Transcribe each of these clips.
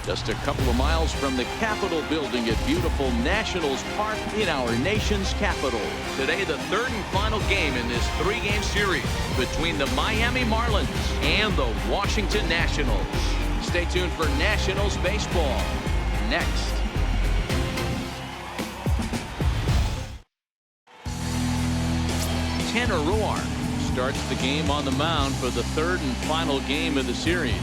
Just a couple of miles from the Capitol building at beautiful Nationals Park in our nation's capital. Today, the third and final game in this three-game series between the Miami Marlins and the Washington Nationals. Stay tuned for Nationals baseball next. Tanner Roar starts the game on the mound for the third and final game of the series.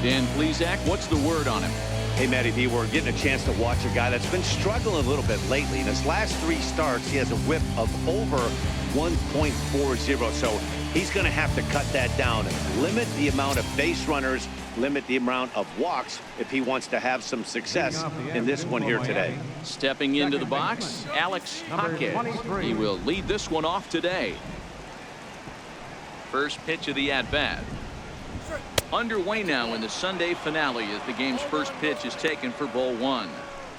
Dan Plesac, what's the word on him? Hey, Matty B, we're getting a chance to watch a guy that's been struggling a little bit lately. In his last 3 starts, he has a whip of over 1.40. So he's going to have to cut that down, limit the amount of base runners, limit the amount of walks if he wants to have some success in this one here today. Stepping into the box, Alex Jaquez. He will lead this one off today. First pitch of the at-bat. Underway now in the Sunday finale as the game's first pitch is taken for ball 1.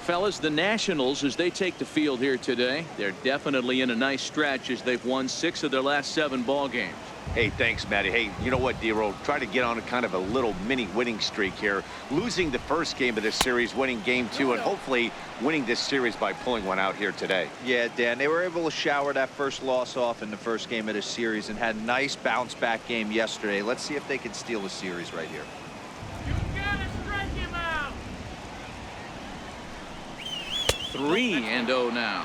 Fellas, the Nationals, as they take the field here today, they're definitely in a nice stretch as they've won 6 of their last 7 ball games. Hey, thanks, Matty. Hey, you know what, D-Roll? Try to get on a kind of a little mini winning streak here. Losing the first game of this series, winning game 2, and hopefully winning this series by pulling one out here today. Yeah, Dan, they were able to shower that first loss off in the first game of this series and had a nice bounce-back game yesterday. Let's see if they can steal the series right here. You gotta strike him out. 3-0 now.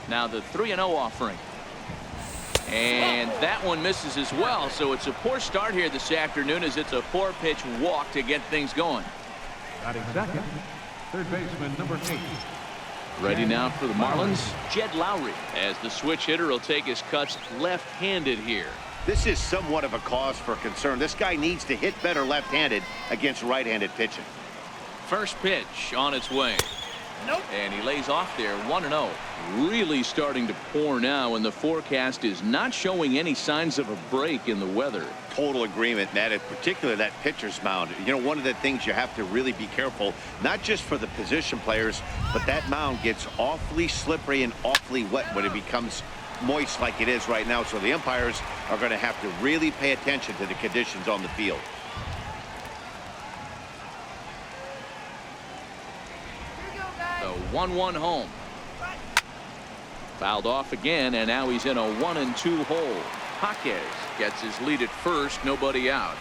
Now the 3-0 offering. And that one misses as well. So it's a poor start here this afternoon as it's a 4-pitch walk to get things going. Batting second, third baseman number 8. Ready now for the Marlins, Jed Lowry, as the switch hitter will take his cuts left-handed here. This is somewhat of a cause for concern. This guy needs to hit better left-handed against right-handed pitching. First pitch on its way. Nope. And he lays off there, 1-0. Really starting to pour now, and the forecast is not showing any signs of a break in the weather. Total agreement, Matt, in particular that pitcher's mound. You know, one of the things you have to really be careful, not just for the position players, but that mound gets awfully slippery and awfully wet when it becomes moist like it is right now. So the umpires are going to have to really pay attention to the conditions on the field. The 1-1 home. Fouled off again, and now he's in a 1-2 hole. Jaquez gets his lead at first, nobody out.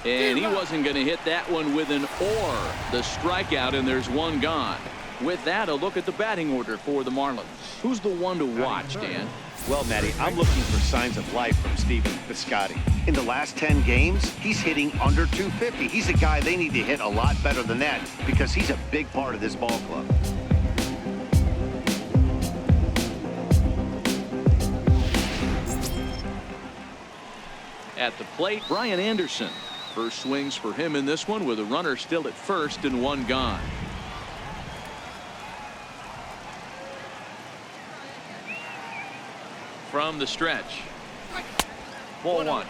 And he wasn't going to hit that one with an or. The strikeout, and there's one gone. With that, a look at the batting order for the Marlins. Who's the one to watch, Dan? Well, Matty, I'm looking for signs of life from Stephen Piscotty. In the last 10 games, he's hitting under 250. He's a guy they need to hit a lot better than that because he's a big part of this ball club. At the plate, Brian Anderson. First swings for him in this one with a runner still at first and one gone. From the stretch. Ball 1.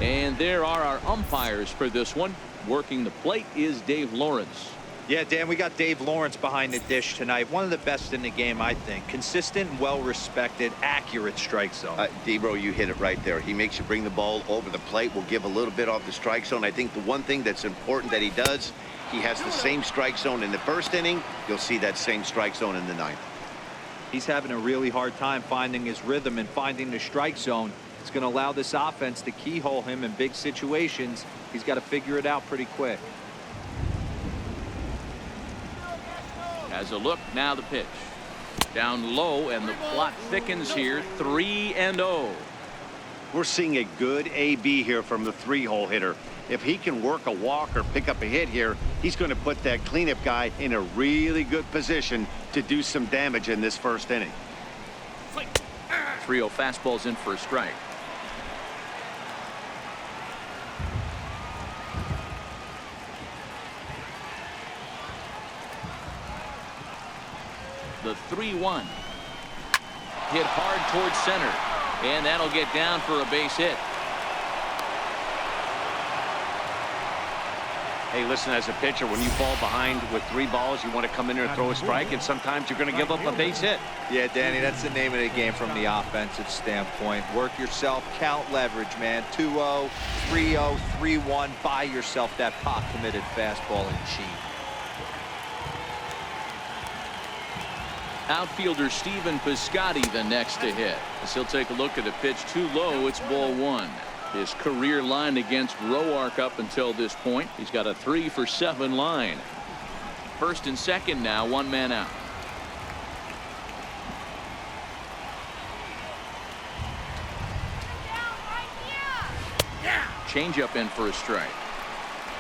And there are our umpires for this one. Working the plate is Dave Lawrence. Yeah, Dan, we got Dave Lawrence behind the dish tonight. One of the best in the game, I think. Consistent, well-respected, accurate strike zone. D-Bro, you hit it right there. He makes you bring the ball over the plate. Will give a little bit off the strike zone. I think the one thing that's important that he does, he has the same strike zone in the first inning. You'll see that same strike zone in the 9th. He's having a really hard time finding his rhythm and finding the strike zone. It's going to allow this offense to keyhole him in big situations. He's got to figure it out pretty quick. As a look, now the pitch. Down low, and the plot thickens here, 3-0. We're seeing a good AB here from the 3-hole hitter. If he can work a walk or pick up a hit here, he's going to put that cleanup guy in a really good position to do some damage in this first inning. 3-0 fastball's in for a strike. The 3-1. Hit hard towards center. And that'll get down for a base hit. Hey, listen, as a pitcher, when you fall behind with 3 balls, you want to come in there and throw a strike, and sometimes you're going to give up a base hit. Yeah, Danny, that's the name of the game from the offensive standpoint. Work yourself, count leverage, man. 2-0, 3-0, 3-1. Buy yourself that pot-committed fastball and cheat. Outfielder Stephen Piscotty the next to hit. As he'll take a look at a pitch too low. It's ball 1. His career line against Roark up until this point. He's got a 3-for-7 line. First and second now, 1 man out. Changeup in for a strike.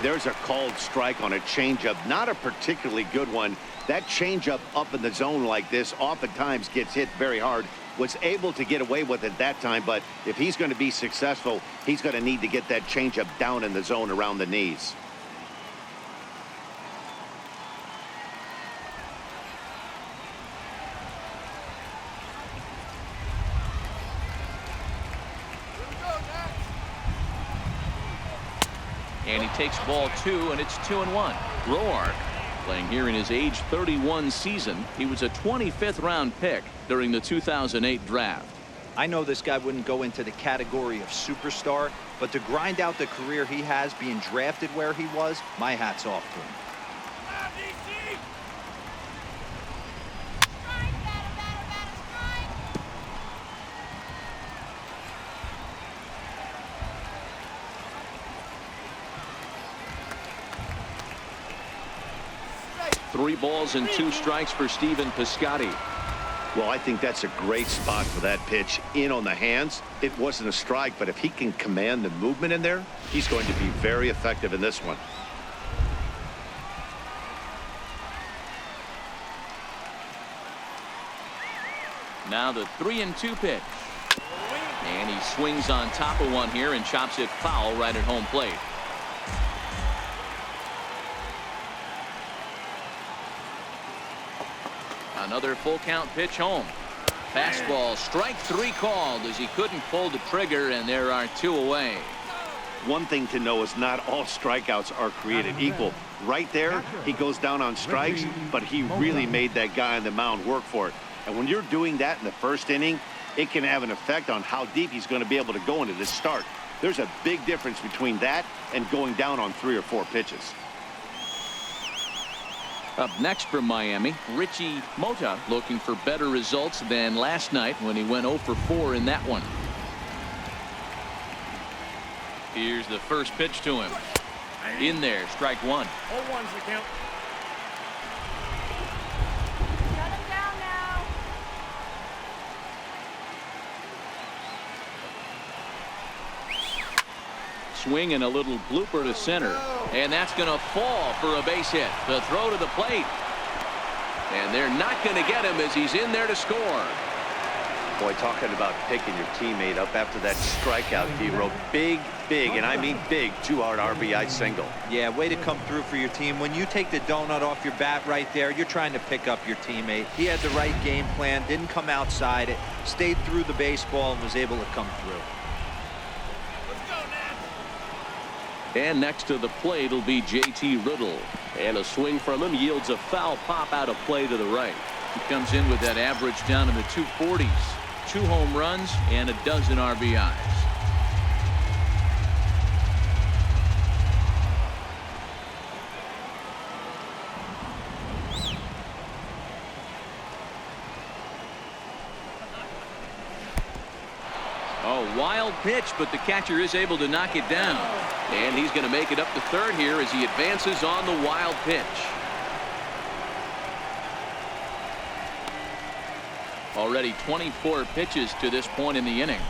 There's a called strike on a changeup, not a particularly good one. That changeup up in the zone like this oftentimes gets hit very hard. Was able to get away with it that time, but if he's going to be successful, he's going to need to get that changeup down in the zone around the knees. And he takes ball 2, and it's 2-1. Roark playing here in his age 31 season. He was a 25th round pick during the 2008 draft. I know this guy wouldn't go into the category of superstar, but to grind out the career he has being drafted where he was, my hat's off to him. 3 balls and 2 strikes for Stephen Piscotty. Well, I think that's a great spot for that pitch. In on the hands. It wasn't a strike, but if he can command the movement in there, he's going to be very effective in this one. Now the 3-2 pitch. And he swings on top of one here and chops it foul right at home plate. Another full count pitch home. Fastball, strike 3 called as he couldn't pull the trigger, and there are 2 away. One thing to know is not all strikeouts are created equal. Right there, he goes down on strikes, but he really made that guy on the mound work for it. And when you're doing that in the first inning, it can have an effect on how deep he's going to be able to go into this start. There's a big difference between that and going down on 3 or 4 pitches. Up next from Miami, Richie Mota looking for better results than last night when he went 0 for 4 in that one. Here's the first pitch to him. In there, strike 1. 0-1's the count. Shut him down now. Swing and a little blooper to center. And that's going to fall for a base hit. The throw to the plate. And they're not going to get him as he's in there to score. Boy, talking about picking your teammate up after that strikeout, D-Row. Big, and I mean big, 2-hard RBI single. Yeah, way to come through for your team. When you take the donut off your bat right there, you're trying to pick up your teammate. He had the right game plan, didn't come outside it, stayed through the baseball, and was able to come through. And next to the plate will be J.T. Riddle. And a swing from him yields a foul pop out of play to the right. He comes in with that average down in the 240s. 2 home runs and a dozen RBIs. Oh, wild pitch, but the catcher is able to knock it down. And he's going to make it up to third here as he advances on the wild pitch. Already 24 pitches to this point in the inning.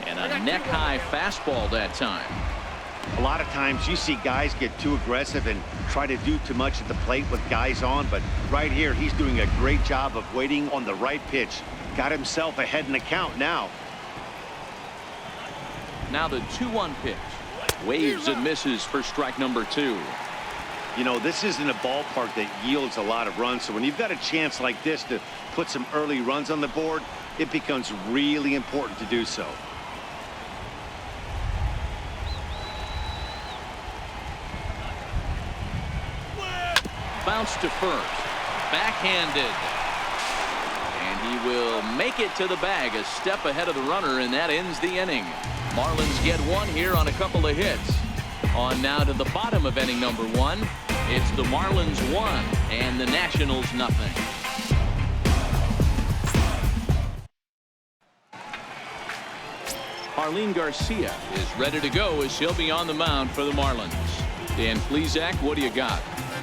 And a neck-high fastball that time. A lot of times you see guys get too aggressive and try to do too much at the plate with guys on, but right here he's doing a great job of waiting on the right pitch. Got himself ahead in the count now. Now the 2-1 pitch. Waves and misses for strike number 2. You know, this isn't a ballpark that yields a lot of runs, so when you've got a chance like this to put some early runs on the board, it becomes really important to do so. Bounce to first. Backhanded. And he will make it to the bag, a step ahead of the runner, and that ends the inning. Marlins get one here on a couple of hits. On now to the bottom of inning number 1. It's the Marlins 1 and the Nationals nothing. Arlene Garcia is ready to go as she'll be on the mound for the Marlins. Dan Plesac, what do you got?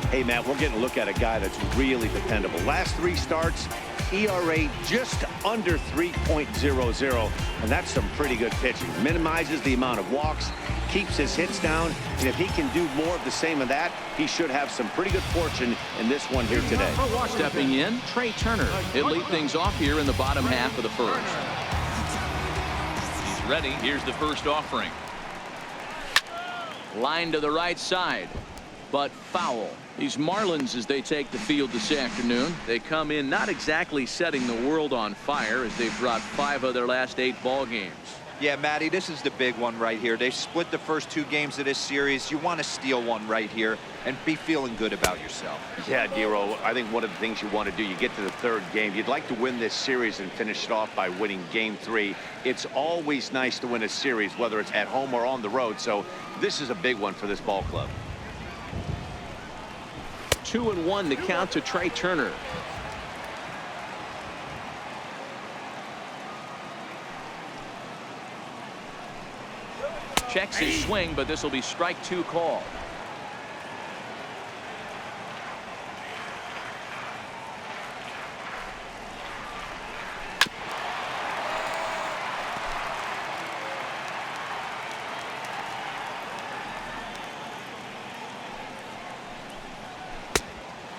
Hey, Matt, we're getting a look at a guy that's really dependable. Last 3 starts, ERA just under 3.00, and that's some pretty good pitching. Minimizes the amount of walks, keeps his hits down, and if he can do more of the same of that, he should have some pretty good fortune in this one here today. Stepping in, Trey Turner. He'll lead things off here in the bottom half of the first. He's ready. Here's the first offering. Line to the right side, but foul. These Marlins, as they take the field this afternoon, they come in not exactly setting the world on fire as they've brought 5 of their last 8 ball games. Yeah, Matty, this is the big one right here. They split the first 2 games of this series. You want to steal one right here and be feeling good about yourself. Yeah, Dero, I think one of the things you want to do, you get to the 3rd game, you'd like to win this series and finish it off by winning game 3. It's always nice to win a series, whether it's at home or on the road, so this is a big one for this ball club. 2-1 to count to Trey Turner. Checks his swing, but this will be strike 2 call.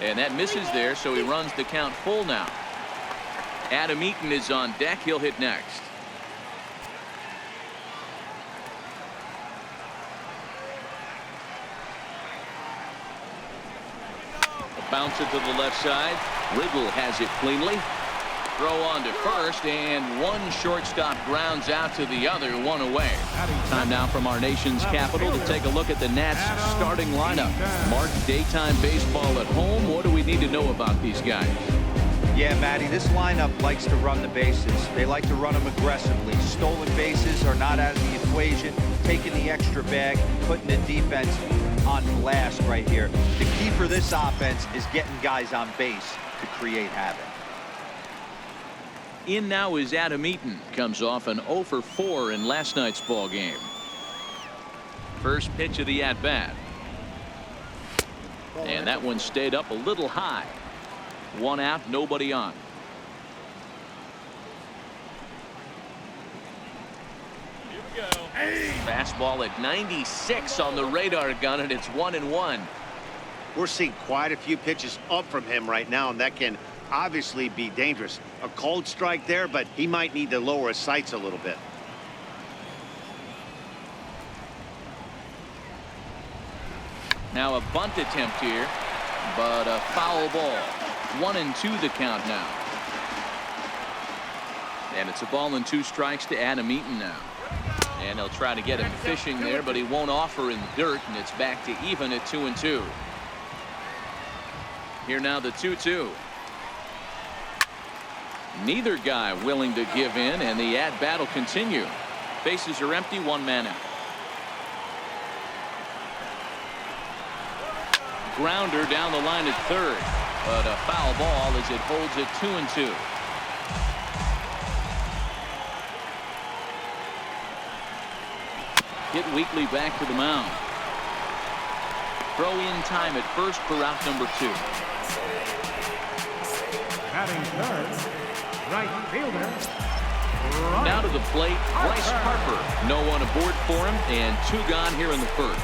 And that misses there, so he runs the count full now. Adam Eaton is on deck. He'll hit next. Bounce it to the left side. Riddle has it cleanly. Throw on to first, and one shortstop grounds out to the other, one away. Time now from our nation's capital to take a look at the Nats starting lineup. Mark, daytime baseball at home. What do we need to know about these guys? Yeah, Matty, this lineup likes to run the bases. They like to run them aggressively. Stolen bases are not out of the equation. Taking the extra bag, putting the defense on blast right here. The key for this offense is getting guys on base to create havoc. In now is Adam Eaton. Comes off an 0 for 4 in last night's ball game. First pitch of the at-bat. And that one stayed up a little high. 1 out, nobody on. Here we go. Fastball at 96 on the radar gun, and it's 1-1. We're seeing quite a few pitches up from him right now, and that can obviously be dangerous. A cold strike there, but he might need to lower his sights a little bit. Now a bunt attempt here, but a foul ball. 1-2 the count now. And it's a ball and 2 strikes to Adam Eaton now. And they'll try to get him fishing there, but he won't offer in the dirt, and it's back to even at 2-2. Here now the 2-2. Neither guy willing to give in, and the at-bat will continue. Bases are empty, 1 man out. Grounder down the line at third, but a foul ball as it holds at 2-2. Hit Weekly back to the mound. Throw in time at first for out number 2. Batting third, right fielder. Now to the plate, Bryce Harper. No one aboard for him, and 2 gone here in the first.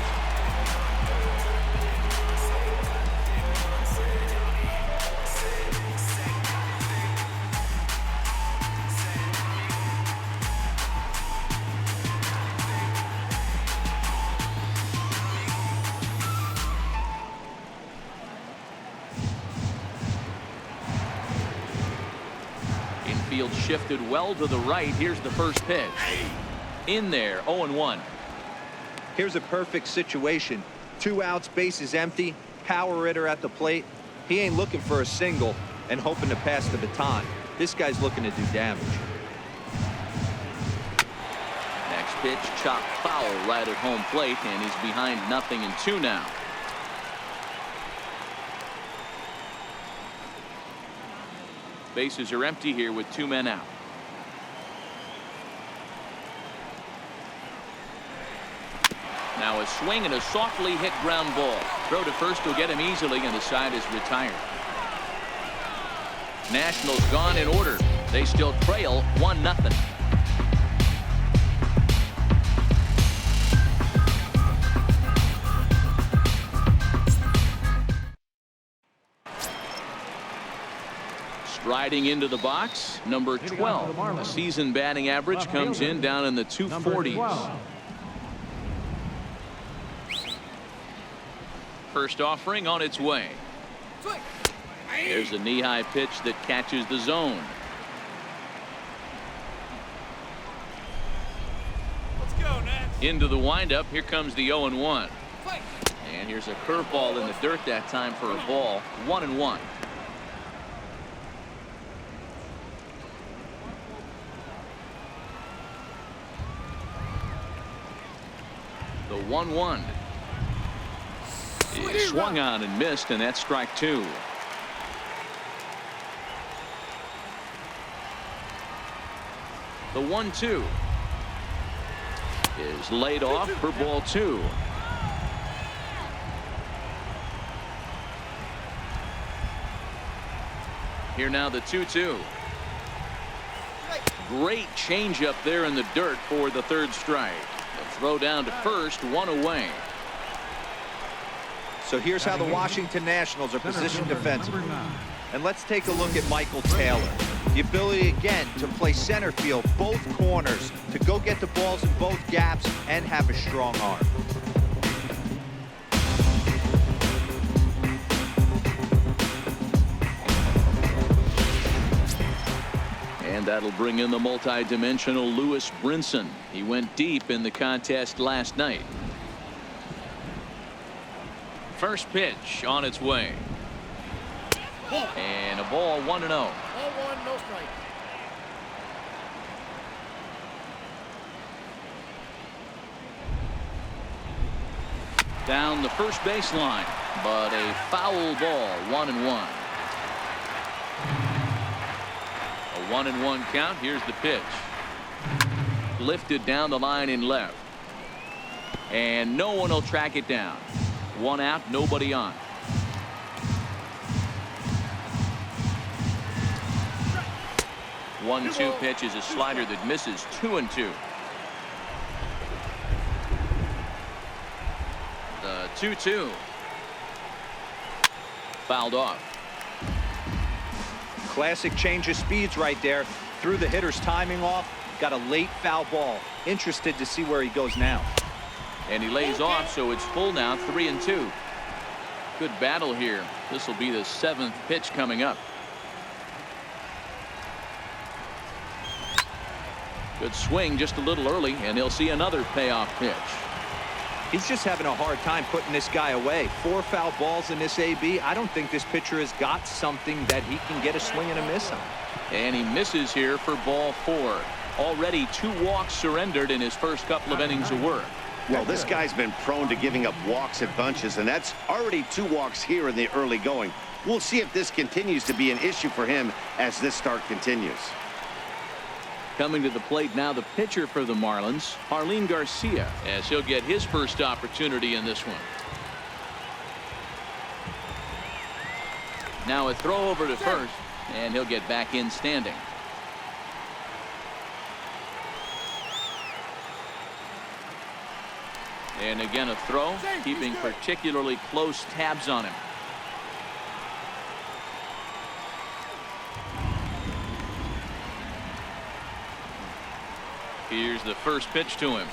field shifted well to the right. Here's the first pitch. In there, 0-1. Here's a perfect situation. 2 outs, bases empty, power hitter at the plate. He ain't looking for a single and hoping to pass the baton. This guy's looking to do damage. Next pitch, chopped foul right at home plate, and he's behind 0-2 now. Bases are empty here with 2 men out. Now a swing and a softly hit ground ball. Throw to first will get him easily, and the side is retired. Nationals gone in order. They still trail 1-0. Striding into the box, number 12. The season batting average comes in down in the 240s. First offering on its way. There's a knee-high pitch that catches the zone. Let's go, Nats. Into the windup. Here comes the 0-1. And here's a curveball in the dirt that time for a ball. 1-1. The 1-1 is swung on and missed, and that's strike 2. The 1-2 is laid off for ball 2. Here now the 2-2. Great changeup there in the dirt for the 3rd strike. The throw down to first, 1 away. So here's how the Washington Nationals are positioned defensively. And let's take a look at Michael Taylor. The ability again to play center field, both corners, to go get the balls in both gaps and have a strong arm. And that'll bring in the multi-dimensional Lewis Brinson. He went deep in the contest last night. First pitch on its way. And a ball, 1-0. Ball 1, no strike. Down the first baseline, but a foul ball, 1-1. A 1-1 count. Here's the pitch. Lifted down the line in left. And no one will track it down. 1 out, nobody on. One-two pitch is a slider that misses. 2-2. The 2-2 fouled off. Classic change of speeds right there. Threw the hitter's timing off. Got a late foul ball. Interested to see where he goes now. And he lays off, so it's full now, 3-2. Good battle here. This will be the 7th pitch coming up. Good swing just a little early, and he'll see another payoff pitch. He's just having a hard time putting this guy away. 4 foul balls in this AB. I don't think this pitcher has got something that he can get a swing and a miss on. And he misses here for ball 4. Already 2 walks surrendered in his first couple of innings of work. Well, this guy's been prone to giving up walks at bunches, and that's already 2 walks here in the early going. We'll see if this continues to be an issue for him as this start continues. Coming to the plate now, the pitcher for the Marlins, Jarlin Garcia, as he'll get his first opportunity in this one. Now a throw over to first, and he'll get back in standing. And again a throw, keeping particularly close tabs on him. Here's the first pitch to him.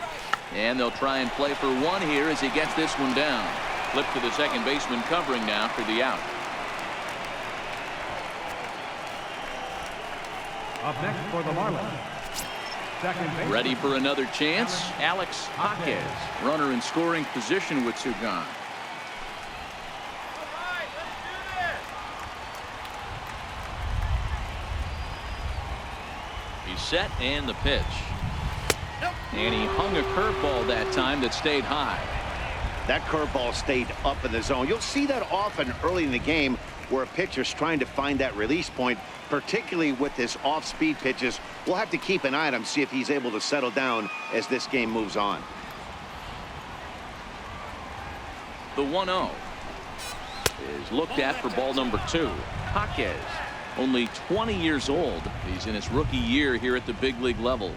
And they'll try and play for 1 here as he gets this one down. Flip to the second baseman covering now for the out. Up next for the Marlins, second base. Ready for another chance? Alex Jaquez. Runner in scoring position with 2 gone. He's set and the pitch. And he hung a curveball that time that stayed high. That curveball stayed up in the zone. You'll see that often early in the game where a pitcher's trying to find that release point, particularly with his off-speed pitches. We'll have to keep an eye on him, see if he's able to settle down as this game moves on. The 1-0 is looked at for ball number 2. Jaquez, only 20 years old. He's in his rookie year here at the big league level.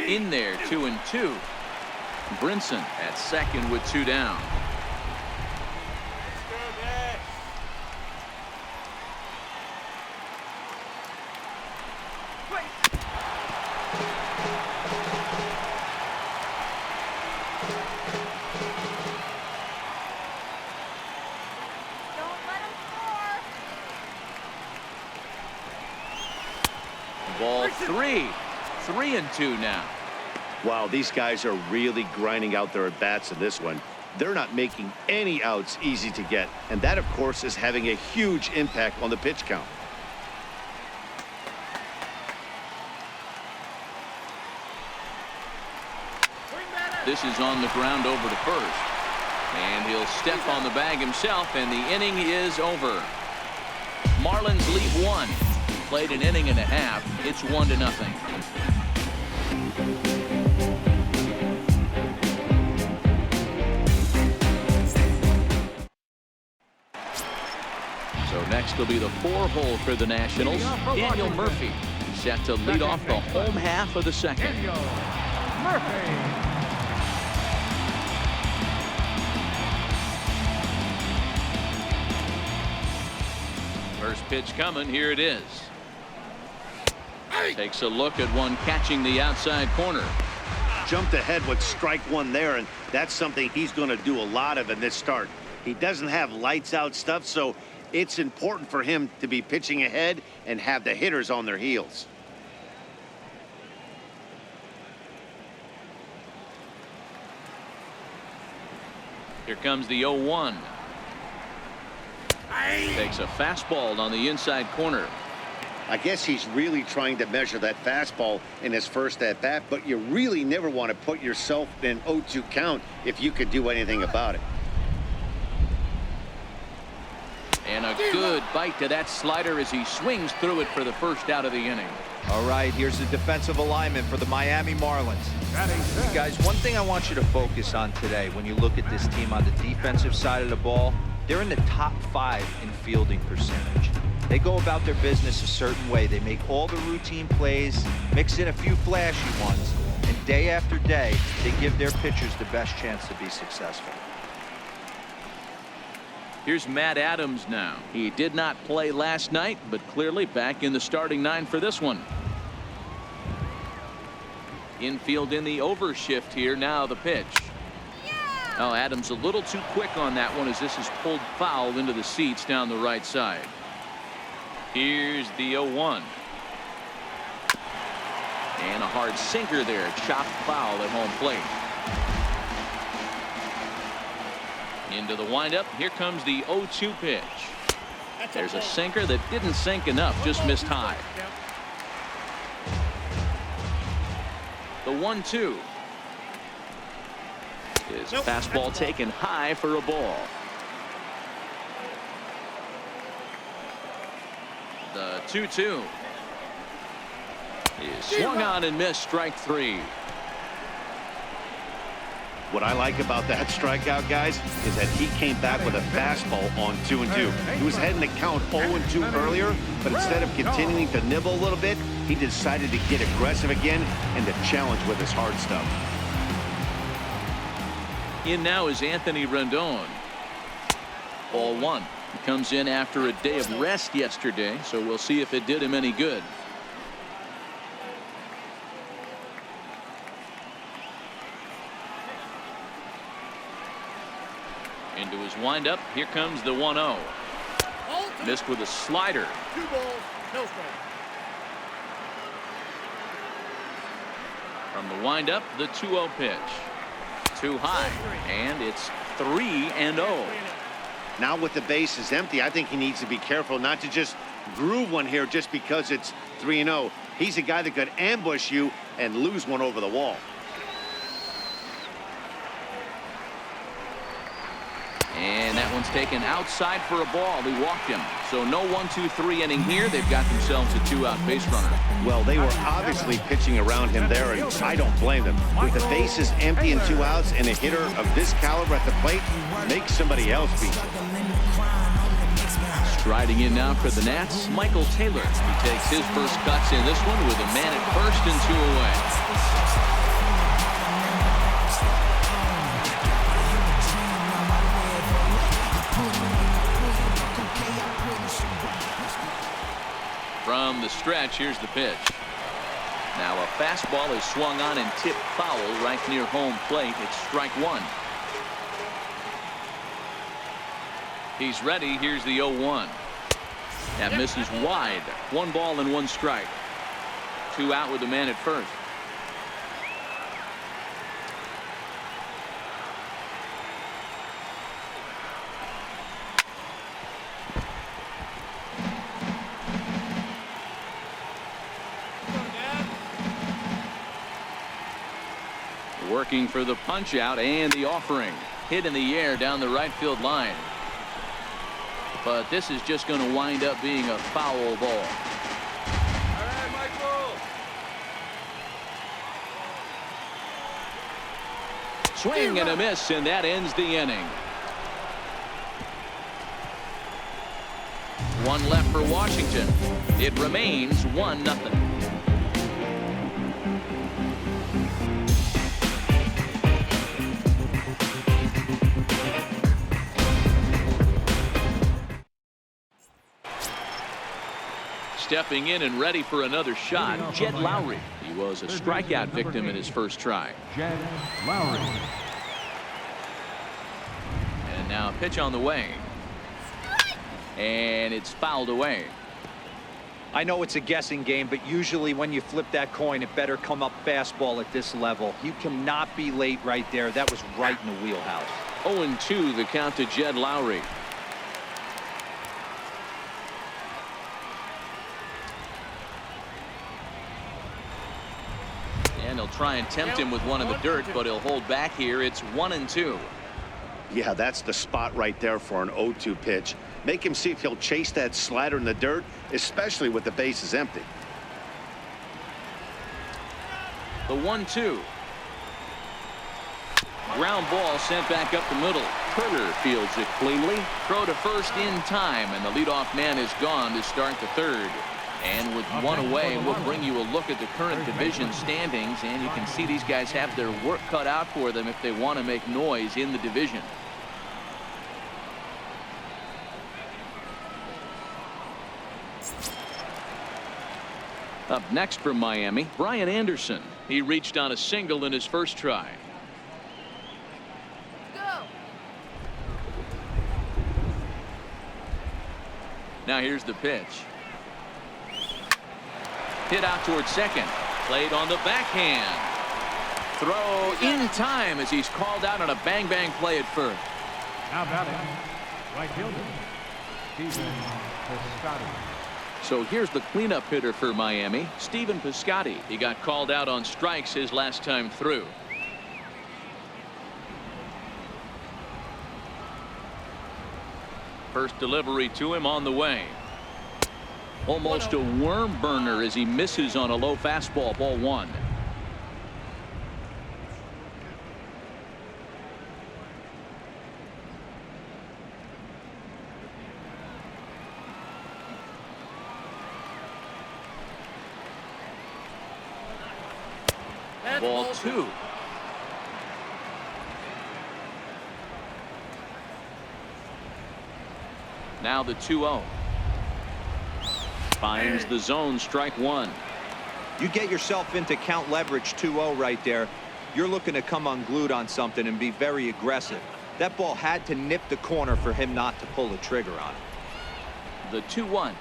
In there, 2-2. Brinson at second with 2 down. Don't let him score. Ball 3. 3-2 now. Wow, these guys are really grinding out their at-bats in this one. They're not making any outs easy to get, and that, of course, is having a huge impact on the pitch count. This is on the ground over to first. And he'll step on the bag himself, and the inning is over. Marlins lead 1. Played an inning and a half. It's 1-0. So next will be the 4-hole for the Nationals. Daniel Murphy set to lead off the home half of the second. Daniel Murphy. First pitch coming. Here it is. Takes a look at one catching the outside corner. Jumped ahead with strike 1 there, and that's something he's going to do a lot of in this start. He doesn't have lights out stuff, so it's important for him to be pitching ahead and have the hitters on their heels. Here comes the 0-1. Takes a fastball on the inside corner. I guess he's really trying to measure that fastball in his first at-bat, but you really never want to put yourself in an 0-2 count if you could do anything about it. And a good bite to that slider as he swings through it for the first out of the inning. All right, here's the defensive alignment for the Miami Marlins. Guys, one thing I want you to focus on today when you look at this team on the defensive side of the ball, they're in the top 5 in fielding percentage. They go about their business a certain way. They make all the routine plays, mix in a few flashy ones, and day after day, they give their pitchers the best chance to be successful. Here's Matt Adams now. He did not play last night, but clearly back in the starting 9 for this one. Infield in the overshift here. Now the pitch. Oh, Adams a little too quick on that one as this is pulled foul into the seats down the right side. Here's the 0-1. And a hard sinker there. Chopped foul at home plate. Into the windup. Here comes the 0-2 pitch. There's a sinker that didn't sink enough. Just missed high. The 1-2. His fastball taken high for a ball. The 2-2 is swung on and missed. Strike 3. What I like about that strikeout, guys, is that he came back with a fastball on 2-2. He was heading to count 0-2 earlier, but instead of continuing to nibble a little bit, he decided to get aggressive again and to challenge with his hard stuff. In now is Anthony Rendon. Ball one. He comes in after a day of rest yesterday, so we'll see if it did him any good. Into his windup. Here comes the 1-0. Missed with a slider. 2 balls, no strike. From the windup, the 2-0 pitch. Too high, and it's 3-0. Now with the bases empty, I think he needs to be careful not to just groove one here just because it's 3-0. He's a guy that could ambush you and lose one over the wall. And that one's taken outside for a ball. He walked him. So no 1-2-3 inning here. They've got themselves a 2-out base runner. Well, they were obviously pitching around him there, and I don't blame them. With the bases empty and 2 outs and a hitter of this caliber at the plate, make somebody else beat you. Striding in now for the Nats, Michael Taylor. He takes his first cuts in this one with a man at first and 2 away. From the stretch, here's the pitch. Now a fastball is swung on and tipped foul right near home plate. It's strike 1. He's ready. Here's the 0-1. That misses wide. 1 ball and 1 strike. 2 out with the man at first. Working for the punch out and the offering. Hit in the air down the right field line. But this is just going to wind up being a foul ball. All right, Michael. Swing and a miss, and that ends the inning. 1 left for Washington. It remains 1-0. Stepping in and ready for another shot, Jed Lowry. He was a strikeout victim in his first try. Jed Lowry. And now a pitch on the way. And it's fouled away. I know it's a guessing game, but usually when you flip that coin, it better come up fastball at this level. You cannot be late right there. That was right in the wheelhouse. 0-2 the count to Jed Lowry. And he'll try and tempt him with one in the dirt, but he'll hold back here. It's 1-2. Yeah, that's the spot right there for an 0-2 pitch. Make him see if he'll chase that slider in the dirt, especially with the bases empty. The 1-2. Ground ball sent back up the middle. Turner fields it cleanly. Throw to first in time, and the leadoff man is gone to start the 3rd. And with 1 away, we'll bring you a look at the current division standings, and you can see these guys have their work cut out for them if they want to make noise in the division. Up next from Miami, Brian Anderson. He reached on a single in his first try. Go. Now here's the pitch. Hit out towards second. Played on the backhand. Throw in time as he's called out on a bang-bang play at first. Now batting, right fielder, Stephen Piscotty. So here's the cleanup hitter for Miami, Stephen Piscotty. He got called out on strikes his last time through. First delivery to him on the way. Almost a worm burner as he misses on a low fastball. Ball 1. Ball 2. Now the 2-0. Finds the zone, strike one. You get yourself into count leverage 2-0 right there. You're looking to come unglued on something and be very aggressive. That ball had to nip the corner for him not to pull the trigger on it. The 2-1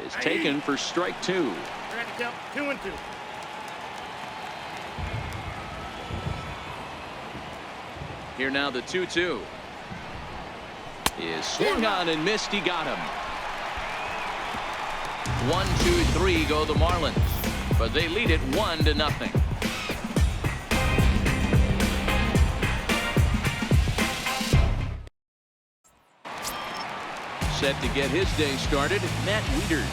is taken for strike two. We're at the count 2-2. Here now the 2-2 is swung on and missed. He got him. 1-2-3 go the Marlins, but they lead it 1-0. Set to get his day started, Matt Wieters.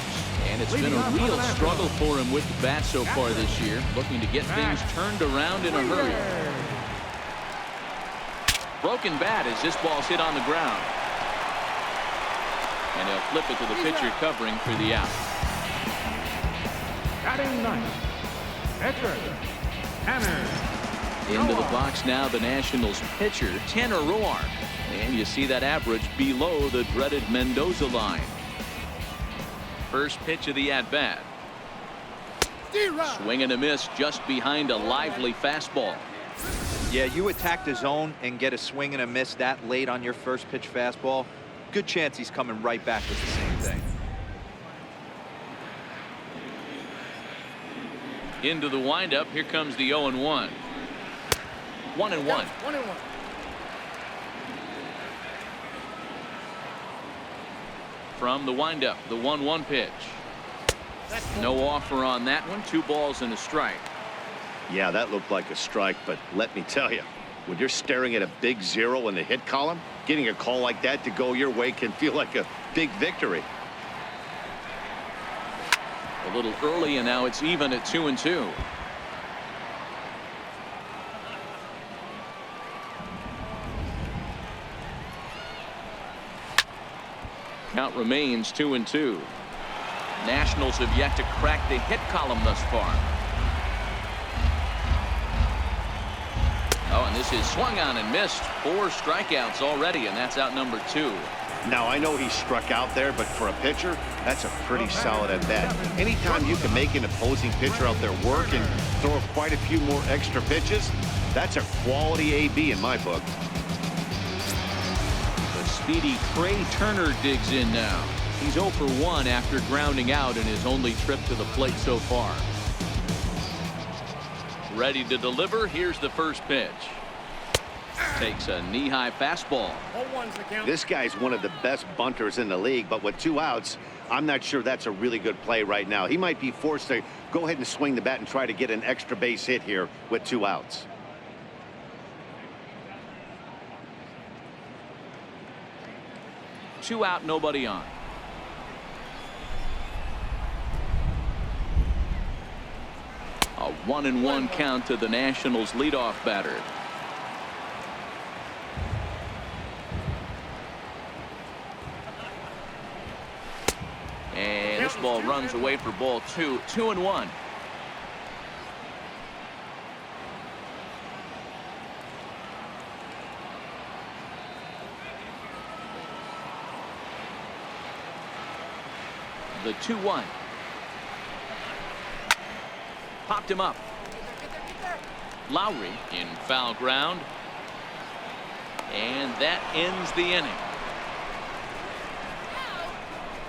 And it's been a real struggle for him with the bat so far this year, looking to get things turned around in a hurry. Broken bat as this ball's hit on the ground. And he'll flip it to the pitcher covering for the out. Batting ninth, pitcher, Tanner. Into the box now the Nationals pitcher, Tanner Roark. And you see that average below the dreaded Mendoza line. First pitch of the at-bat. Swing and a miss just behind a lively fastball. Yeah, you attack the zone and get a swing and a miss that late on your first pitch fastball. Good chance he's coming right back with the same thing. Into the windup. Here comes the 0-1. 1-1. 1-1. From the windup, the 1-1 pitch. No offer on that one. 2 balls and a strike. Yeah, that looked like a strike, but let me tell you, when you're staring at a big 0 in the hit column, getting a call like that to go your way can feel like a big victory. A little early, and now it's even at 2-2. Count remains 2-2. Nationals have yet to crack the hit column thus far. Oh, and this is swung on and missed. 4 strikeouts already, and that's out number 2. Now, I know he struck out there, but for a pitcher, that's a pretty solid at bat. Anytime you can make an opposing pitcher out there work and throw quite a few more extra pitches, that's a quality AB in my book. The speedy Trey Turner digs in now. He's 0 for 1 after grounding out in his only trip to the plate so far. Ready to deliver. Here's the first pitch. Takes a knee-high fastball. 0-1's the count. This guy's one of the best bunters in the league, but with 2 outs, I'm not sure that's a really good play right now. He might be forced to go ahead and swing the bat and try to get an extra base hit here with 2 outs. Two out, nobody on. A 1-1 count to the Nationals leadoff batter. And this ball runs away for ball 2. 2-1. The 2-1. Popped him up. Lowry in foul ground. And that ends the inning.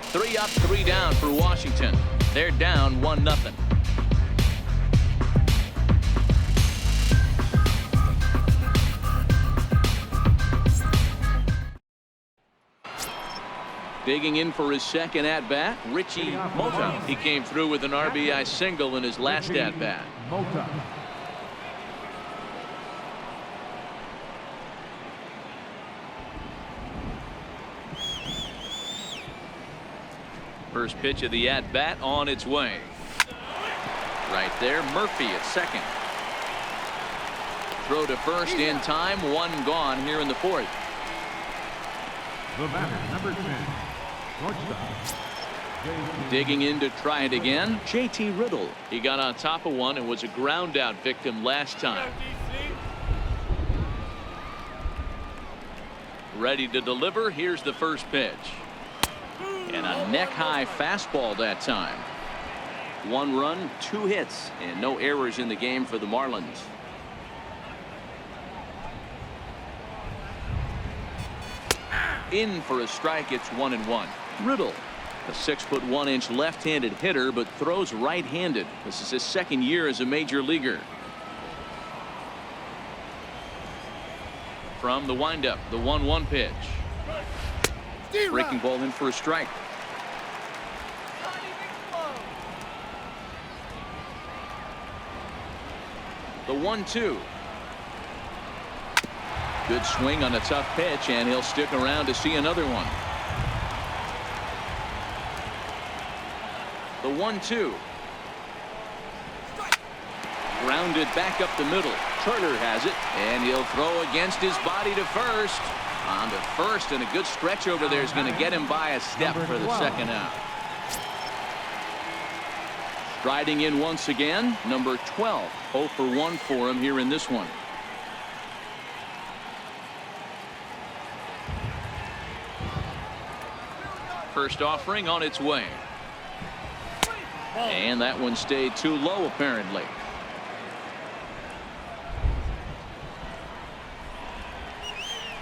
3 up, 3 down for Washington. They're down 1-0. Digging in for his second at-bat, Richie Mota. He came through with an RBI single in his last at-bat. First pitch of the at-bat on its way. Right there, Murphy at second. Throw to first in time, 1 gone here in the 4th. The batter, number 10, shortstop. Digging in to try it again, JT Riddle. He got on top of one and was a ground out victim last time. Ready to deliver. Here's the first pitch. And a neck-high fastball that time. 1 run, 2 hits, and no errors in the game for the Marlins. In for a strike. It's 1-1. Riddle, a 6'1" left-handed hitter, but throws right-handed. This is his second year as a major leaguer. From the windup, the 1-1 pitch. Breaking ball in for a strike. The 1-2. Good swing on a tough pitch, and he'll stick around to see another one. The 1-2. Grounded back up the middle. Turner has it, and he'll throw against his body to first. On to first, and a good stretch over there is going to get him by a step for the second out. Striding in once again, number 12. 0 for 1 for him here in this one. First offering on its way. And that one stayed too low, apparently.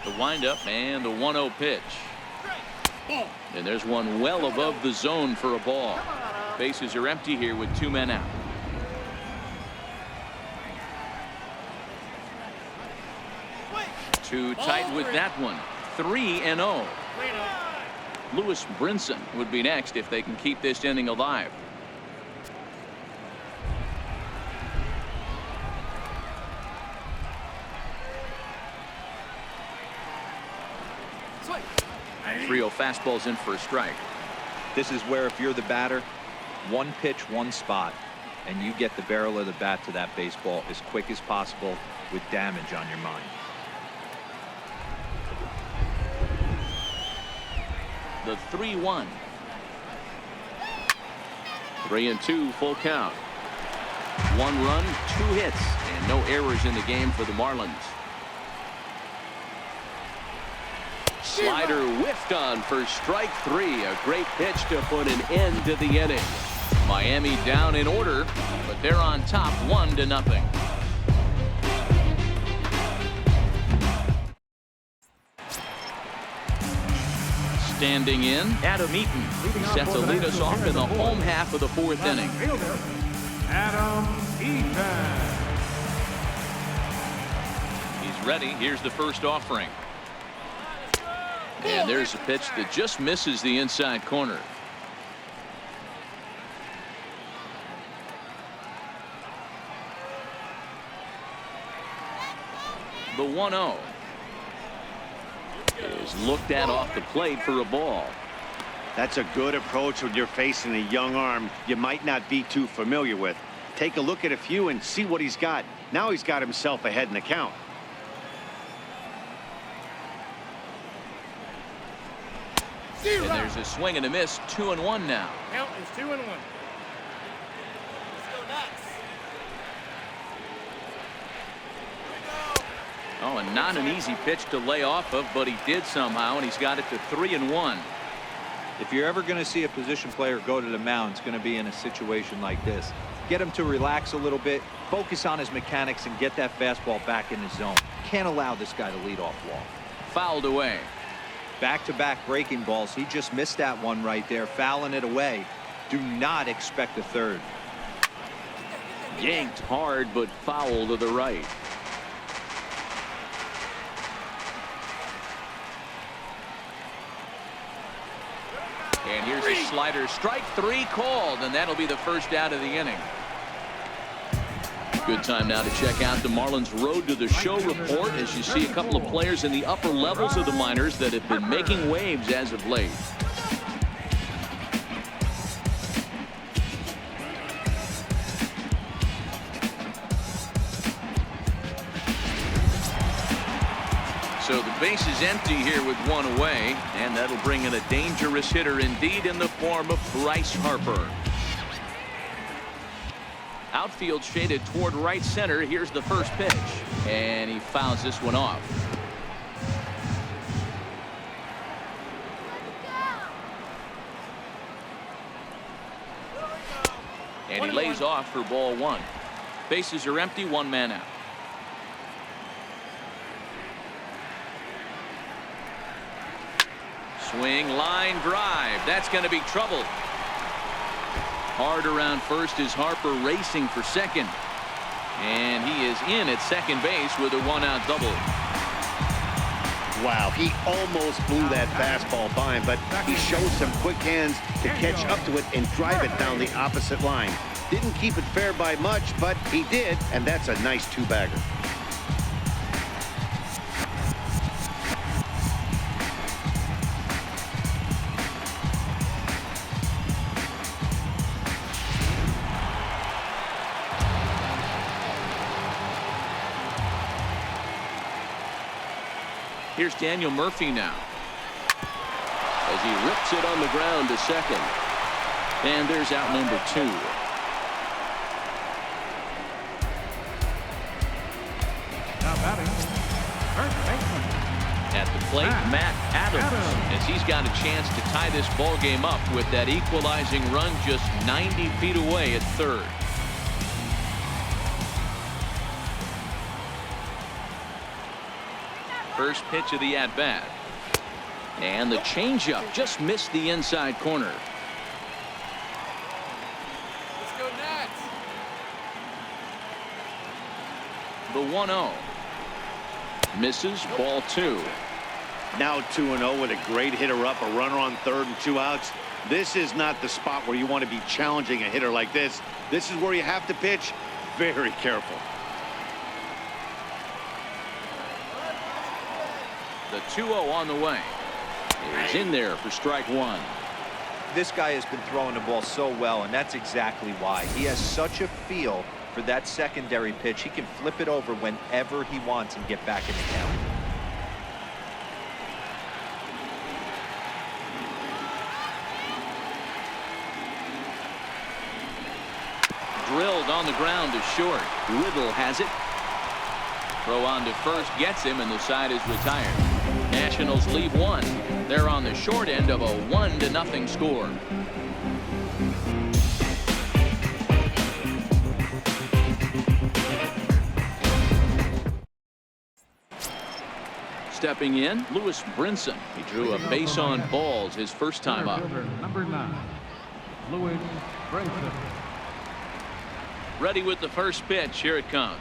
The windup and the 1-0 pitch. And there's one well above the zone for a ball. Bases are empty here with 2 men out. Too tight with that one. 3-0. Lewis Brinson would be next if they can keep this inning alive. Trio fastballs in for a strike. This is where, if you're the batter, 1 pitch, 1 spot, and you get the barrel of the bat to that baseball as quick as possible with damage on your mind. The 3-1. 3-2 full count. 1 run, 2 hits, and no errors in the game for the Marlins. Slider whiffed on for strike 3. A great pitch to put an end to the inning. Miami down in order, but they're on top 1-0. Standing in, Adam Eaton set to lead us off in the home half of the 4th inning. Adam Eaton. He's ready. Here's the first offering. And there's a pitch that just misses the inside corner. The 1-0 is looked at off the plate for a ball. That's a good approach when you're facing a young arm you might not be too familiar with. Take a look at a few and see what he's got. Now he's got himself ahead in the count. And there's a swing and a miss. 2-1 now. Count is 2-1. Oh, and not an easy pitch to lay off of, but he did somehow, and he's got it to 3-1. If you're ever going to see a position player go to the mound, it's going to be in a situation like this. Get him to relax a little bit, focus on his mechanics, and get that fastball back in his zone. Can't allow this guy to lead off walk. Fouled away. Back-to-back breaking balls. He just missed that one right there, fouling it away. Do not expect a third. Yanked hard, but foul to the right. And here's a slider. Strike 3 called, and that'll be the first out of the inning. Good time now to check out the Marlins Road to the Show report as you see a couple of players in the upper levels of the minors that have been making waves as of late. So the base is empty here with 1 away, and that'll bring in a dangerous hitter indeed in the form of Bryce Harper. Outfield shaded toward right center. Here's the first pitch, and he fouls this one off. And he lays off for ball one. Bases are empty, one man out. Swing, line drive. That's going to be trouble. Hard around first is Harper racing for second. And he is in at second base with a one-out double. Wow, he almost blew that fastball by him, but he shows some quick hands to catch up to it and drive it down the opposite line. Didn't keep it fair by much, but he did, and that's a nice two-bagger. Here's Daniel Murphy now as he rips it on the ground to second. And there's out number 2. Now batting, first baseman. At the plate, Matt Adams, as he's got a chance to tie this ball game up with that equalizing run just 90 feet away at third. First pitch of the at-bat. And the changeup just missed the inside corner. Let's go Nats. The 1-0. Misses, ball 2. Now 2-0 with a great hitter up, a runner on third and 2 outs. This is not the spot where you want to be challenging a hitter like this. This is where you have to pitch very careful. The 2-0 on the way. He's in there for strike 1. This guy has been throwing the ball so well, and that's exactly why. He has such a feel for that secondary pitch. He can flip it over whenever he wants and get back in the count. Drilled on the ground to short. Riddle has it. Throw on to first gets him, and the side is retired. Nationals leave one. They're on the short end of a 1-0 score. Stepping in, Lewis Brinson. He drew a base on balls his first time up. Number 9, Lewis Brinson. Ready with the first pitch. Here it comes.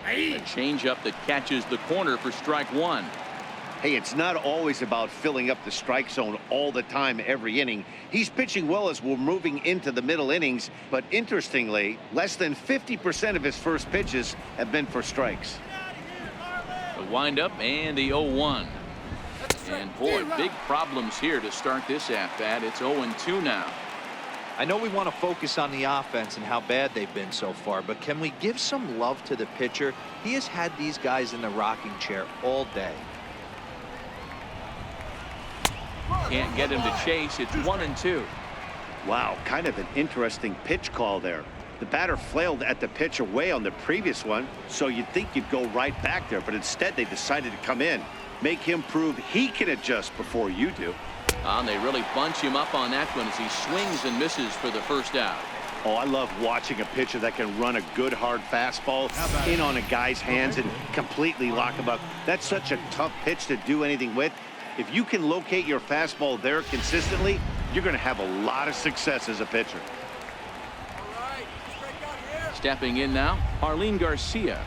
A changeup that catches the corner for strike 1. Hey, it's not always about filling up the strike zone all the time every inning. He's pitching well as we're moving into the middle innings, but interestingly, less than 50% of his first pitches have been for strikes. The windup and the 0-1. And boy, big problems here to start this at-bat. It's 0-2 now. I know we want to focus on the offense and how bad they've been so far, but can we give some love to the pitcher? He has had these guys in the rocking chair all day. Can't get him to chase. It's 1-2. Wow, kind of an interesting pitch call there. The batter flailed at the pitch away on the previous one, so you'd think you'd go right back there, but instead they decided to come in. Make him prove he can adjust before you do. And they really bunch him up on that one as he swings and misses for the first out. Oh, I love watching a pitcher that can run a good hard fastball in on a guy's hands and completely lock him up. That's such a tough pitch to do anything with. If you can locate your fastball there consistently, you're going to have a lot of success as a pitcher. Stepping in now, Arlene Garcia.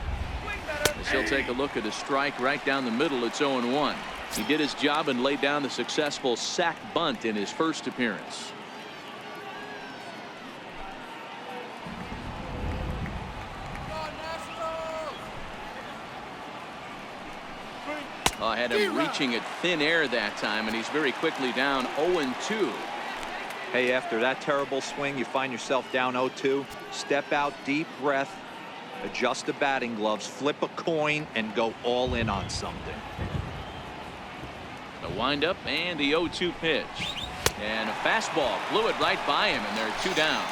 As he'll take a look at a strike right down the middle. It's 0-1. He did his job and laid down the successful sac bunt in his first appearance. I had him reaching at thin air that time, and he's very quickly down 0-2. Hey, after that terrible swing, you find yourself down 0-2. Step out, deep breath, adjust the batting gloves, flip a coin, and go all in on something. The windup and the 0-2 pitch. And a fastball blew it right by him, and they're 2 down.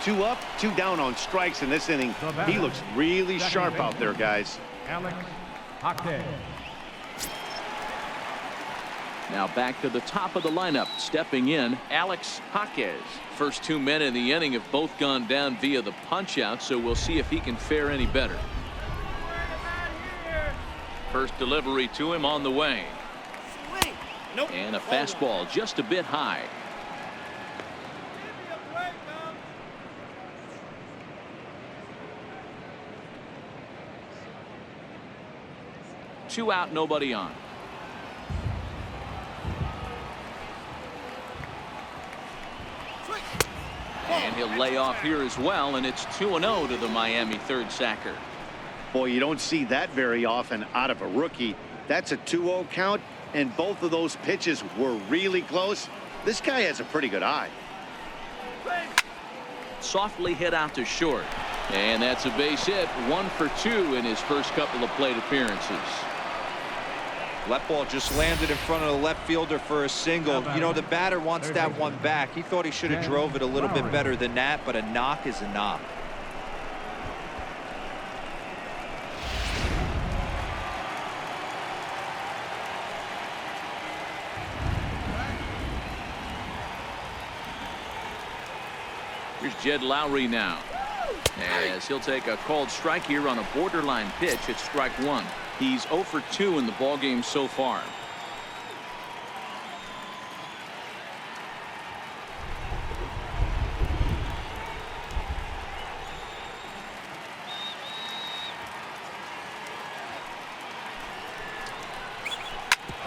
2 up, 2 down on strikes in this inning. He looks really sharp out there, guys. Alex Hockey. Now back to the top of the lineup. Stepping in, Alex Jaquez. First 2 men in the inning have both gone down via the punch out, so we'll see if he can fare any better. First delivery to him on the way. Nope. And a fastball just a bit high. Two out, nobody on. And he'll lay off here as well, and it's 2-0 to the Miami third sacker. Boy, you don't see that very often out of a rookie. That's a 2-0 count, and both of those pitches were really close. This guy has a pretty good eye. Softly hit out to short, and that's a base hit. 1 for 2 in his first couple of plate appearances. That ball just landed in front of the left fielder for a single. You know, the batter wants that one back. He thought he should have drove it a little bit better than that, but a knock is a knock. Here's Jed Lowry now, as he'll take a called strike here on a borderline pitch at strike 1. He's 0 for 2 in the ballgame so far.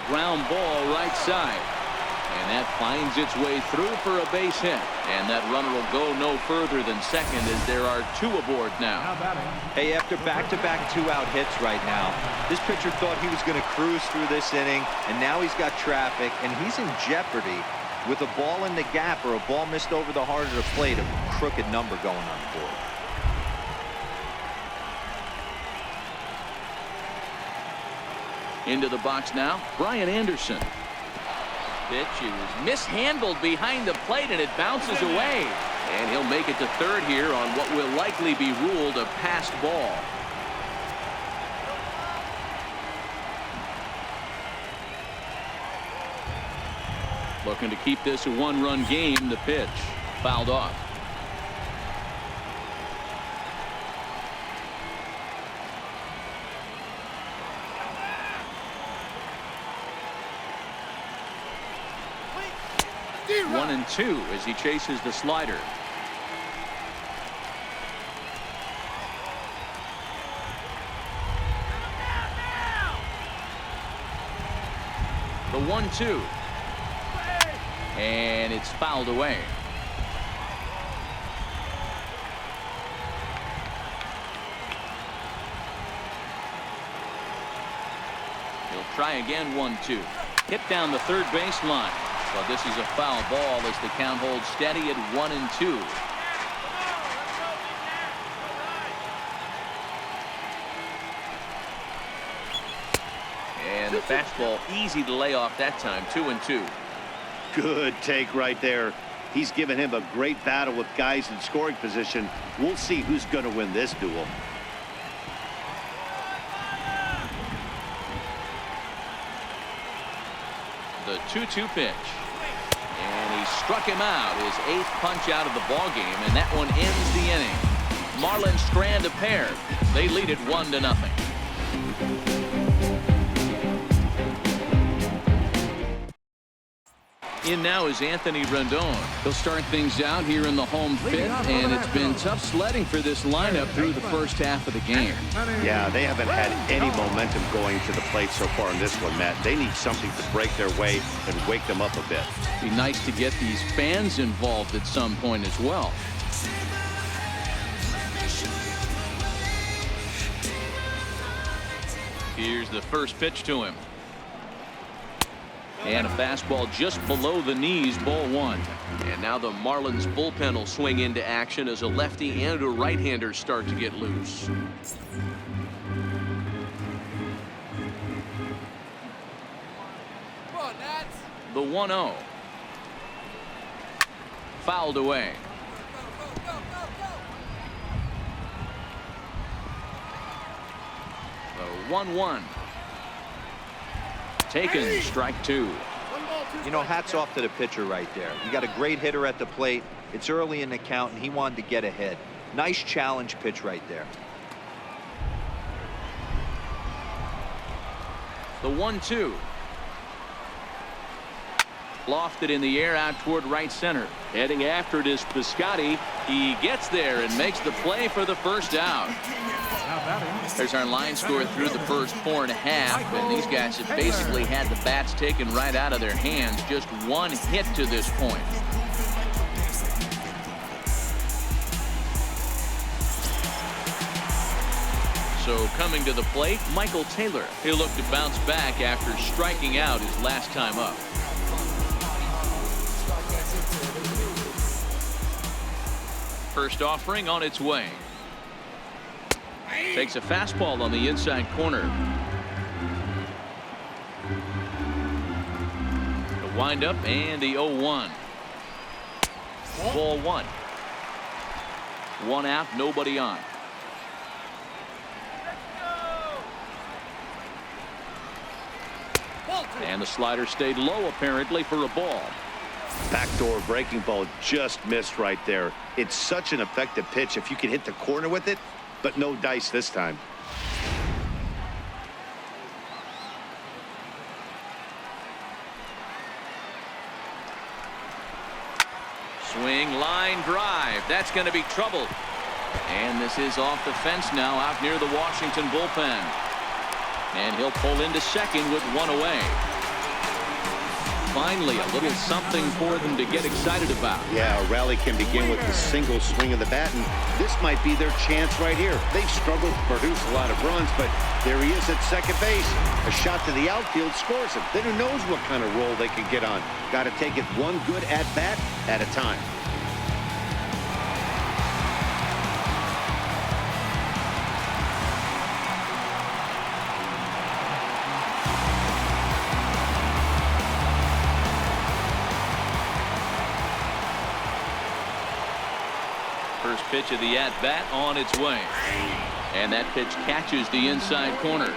Ground ball right side. And that finds its way through for a base hit. And that runner will go no further than second as there are 2 aboard now. Hey, after back-to-back 2-out hits right now, this pitcher thought he was going to cruise through this inning, and now he's got traffic, and he's in jeopardy with a ball in the gap or a ball missed over the heart of the plate, a crooked number going on the board. Into the box now, Brian Anderson. Pitch is mishandled behind the plate, and it bounces away. And he'll make it to third here on what will likely be ruled a passed ball. Looking to keep this a 1-run game. The pitch fouled off. One and 2 as he chases the slider. The 1-2. And it's fouled away. He'll try again. 1-2. Hit down the third base line. Well, this is a foul ball as the count holds steady at 1-2. And the fastball easy to lay off that time. 2-2. Good take right there. He's given him a great battle with guys in scoring position. We'll see who's going to win this duel. The 2-2 pitch. And he struck him out, his 8th punch out of the ballgame, and that one ends the inning. Marlins strand a pair. They lead it 1-0. In now is Anthony Rendon. He'll start things out here in the home fifth, and it's been tough sledding for this lineup through the first half of the game. Yeah, they haven't had any momentum going to the plate so far in this one, Matt. They need something to break their way and wake them up a bit. Be nice to get these fans involved at some point as well. Here's the first pitch to him. And a fastball just below the knees, ball 1. And now the Marlins bullpen will swing into action as a lefty and a right-hander start to get loose. Come on, Nats. The 1-0. Fouled away. Go, go, go, go. The 1-1. Taken, strike 2. You know, hats off to the pitcher right there. You got a great hitter at the plate. It's early in the count, and he wanted to get ahead. Nice challenge pitch right there. The 1-2. Lofted in the air out toward right center. Heading after it is Piscotty. He gets there and makes the play for the first out. There's our line score through the first 4.5, and these guys have basically had the bats taken right out of their hands. Just one hit to this point. So coming to the plate, Michael Taylor. He'll look to bounce back after striking out his last time up. First offering on its way. Takes a fastball on the inside corner. The windup and the 0-1. Ball 1. 1 out, nobody on. And the slider stayed low apparently for a ball. Backdoor breaking ball just missed right there. It's such an effective pitch if you can hit the corner with it, but no dice this time. Swing, line drive. That's going to be trouble. And this is off the fence now out near the Washington bullpen. And he'll pull into second with 1 away. Finally, a little something for them to get excited about. Yeah, a rally can begin with a single swing of the bat, and this might be their chance right here. They've struggled to produce a lot of runs, but there he is at second base. A shot to the outfield scores him. Then who knows what kind of roll they can get on. Got to take it one good at-bat at a time. First pitch of the at-bat on its way. And that pitch catches the inside corner.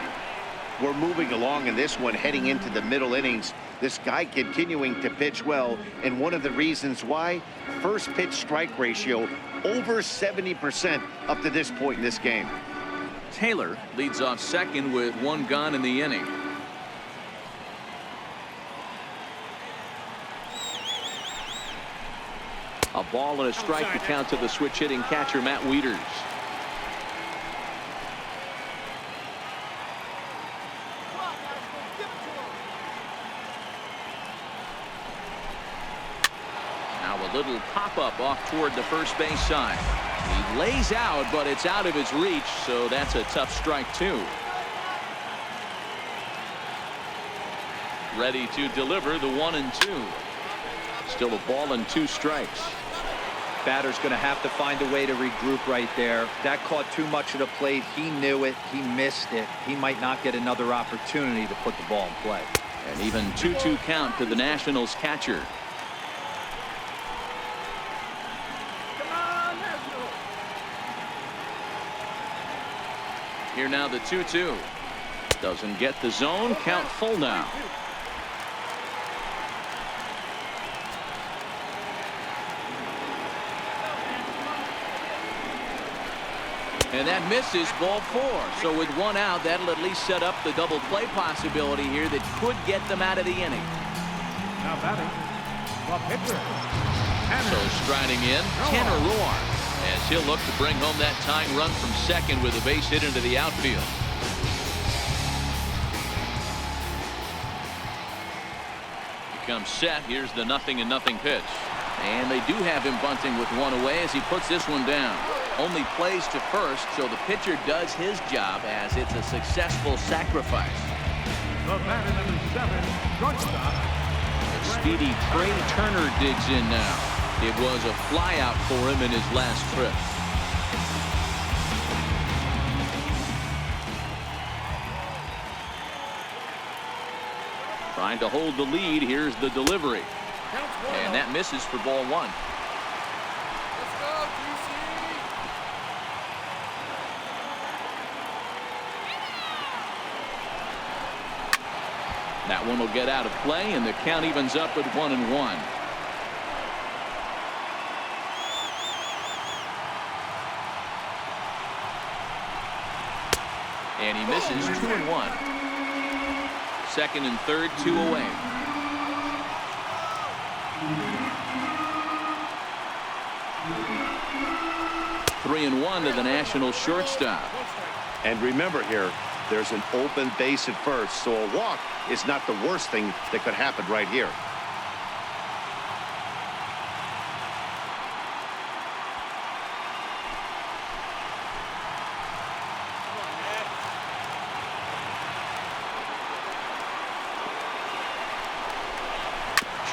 We're moving along in this one, heading into the middle innings. This guy continuing to pitch well, and one of the reasons why, first pitch strike ratio over 70% up to this point in this game. Taylor leads off second with 1 gone in the inning. A ball and a strike to count to the switch hitting catcher Matt Wieters. Now a little pop-up off toward the first base side. He lays out, but it's out of his reach, so that's a tough strike too. Ready to deliver the 1-2. Still a ball and 2 strikes. Batter's going to have to find a way to regroup right there. That caught too much of the plate. He knew it. He missed it. He might not get another opportunity to put the ball in play. An even 2-2 count to the Nationals catcher. Here now the 2-2. Doesn't get the zone. Count full now. And that misses, ball 4. So with 1 out, that'll at least set up the double play possibility here that could get them out of the inning. Now batting, the pitcher. So striding in, Tanner Roar, as he'll look to bring home that tying run from second with a base hit into the outfield. He comes set. Here's the 0-0 pitch. And they do have him bunting with 1 away as he puts this one down. Only plays to first, so the pitcher does his job as it's a successful sacrifice. The batter number 7, shortstop. The speedy Trey Turner digs in now. It was a flyout for him in his last trip. Trying to hold the lead. Here's the delivery. And that misses for ball 1. That one will get out of play, and the count evens up at 1-1. And he misses 2-1. Second and third, 2 away. Three and 1 to the Nationals shortstop. And remember here, there's an open base at first, so a walk is not the worst thing that could happen right here.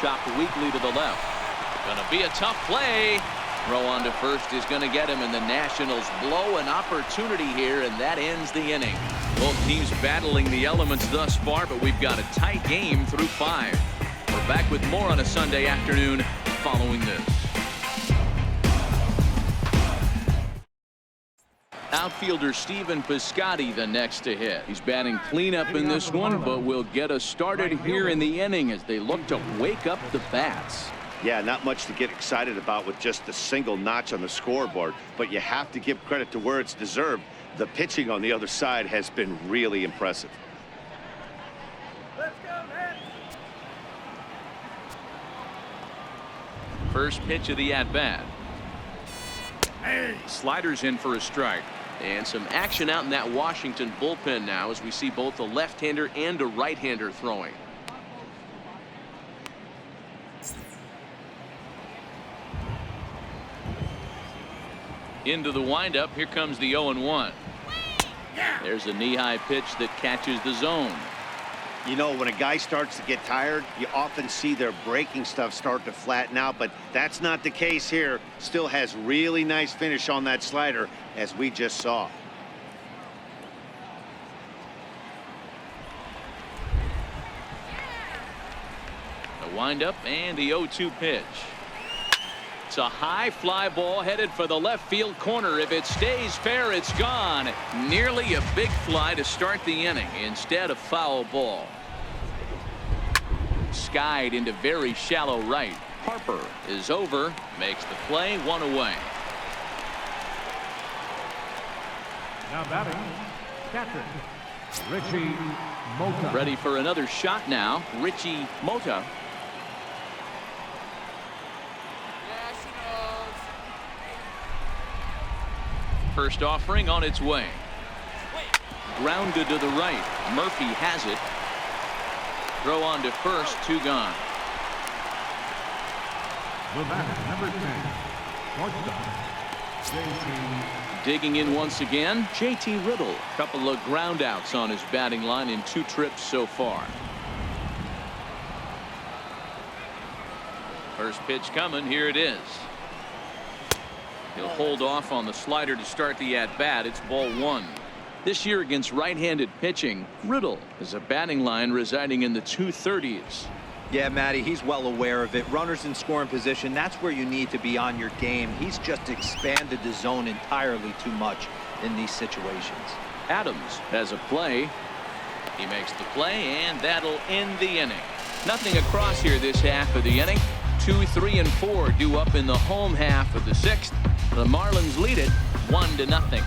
Chopped weakly to the left. Gonna be a tough play. Throw on to first is going to get him, and the Nationals blow an opportunity here, and that ends the inning. Both teams battling the elements thus far, but we've got a tight game through 5. We're back with more on a Sunday afternoon following this. Outfielder Stephen Piscotty the next to hit. He's batting cleanup in this one, but will get us started here in the inning as they look to wake up the bats. Yeah, not much to get excited about with just the single notch on the scoreboard, but you have to give credit to where it's deserved. The pitching on the other side has been really impressive. Let's go, man. First pitch of the at-bat. Sliders in for a strike. And some action out in that Washington bullpen now as we see both a left-hander and a right-hander throwing. Into the windup. Here comes the 0-1. There's a knee-high pitch that catches the zone. You know, when a guy starts to get tired, you often see their breaking stuff start to flatten out, but that's not the case here. Still has really nice finish on that slider, as we just saw. The windup and the 0-2 pitch. It's a high fly ball headed for the left field corner. If it stays fair, it's gone. Nearly a big fly to start the inning. Instead, a foul ball. Skied into very shallow right. Harper is over. Makes the play. 1 away. Now batting, catcher, Richie Mota. Ready for another shot now. Richie Mota. First offering on its way. Grounded to the right. Murphy has it. Throw on to first. 2 gone. The batter, number 10, shortstop, JT. Digging in once again, JT Riddle. Couple of ground outs on his batting line in 2 trips so far. First pitch coming. Here it is. He'll hold off on the slider to start the at-bat. It's ball 1. This year against right-handed pitching, Riddle is a batting line residing in the 230s. Yeah, Matty, he's well aware of it. Runners in scoring position, that's where you need to be on your game. He's just expanded the zone entirely too much in these situations. Adams has a play. He makes the play, and that'll end the inning. Nothing across here this half of the inning. 2, 3, and 4 due up in the home half of the 6th. The Marlins lead it 1-0.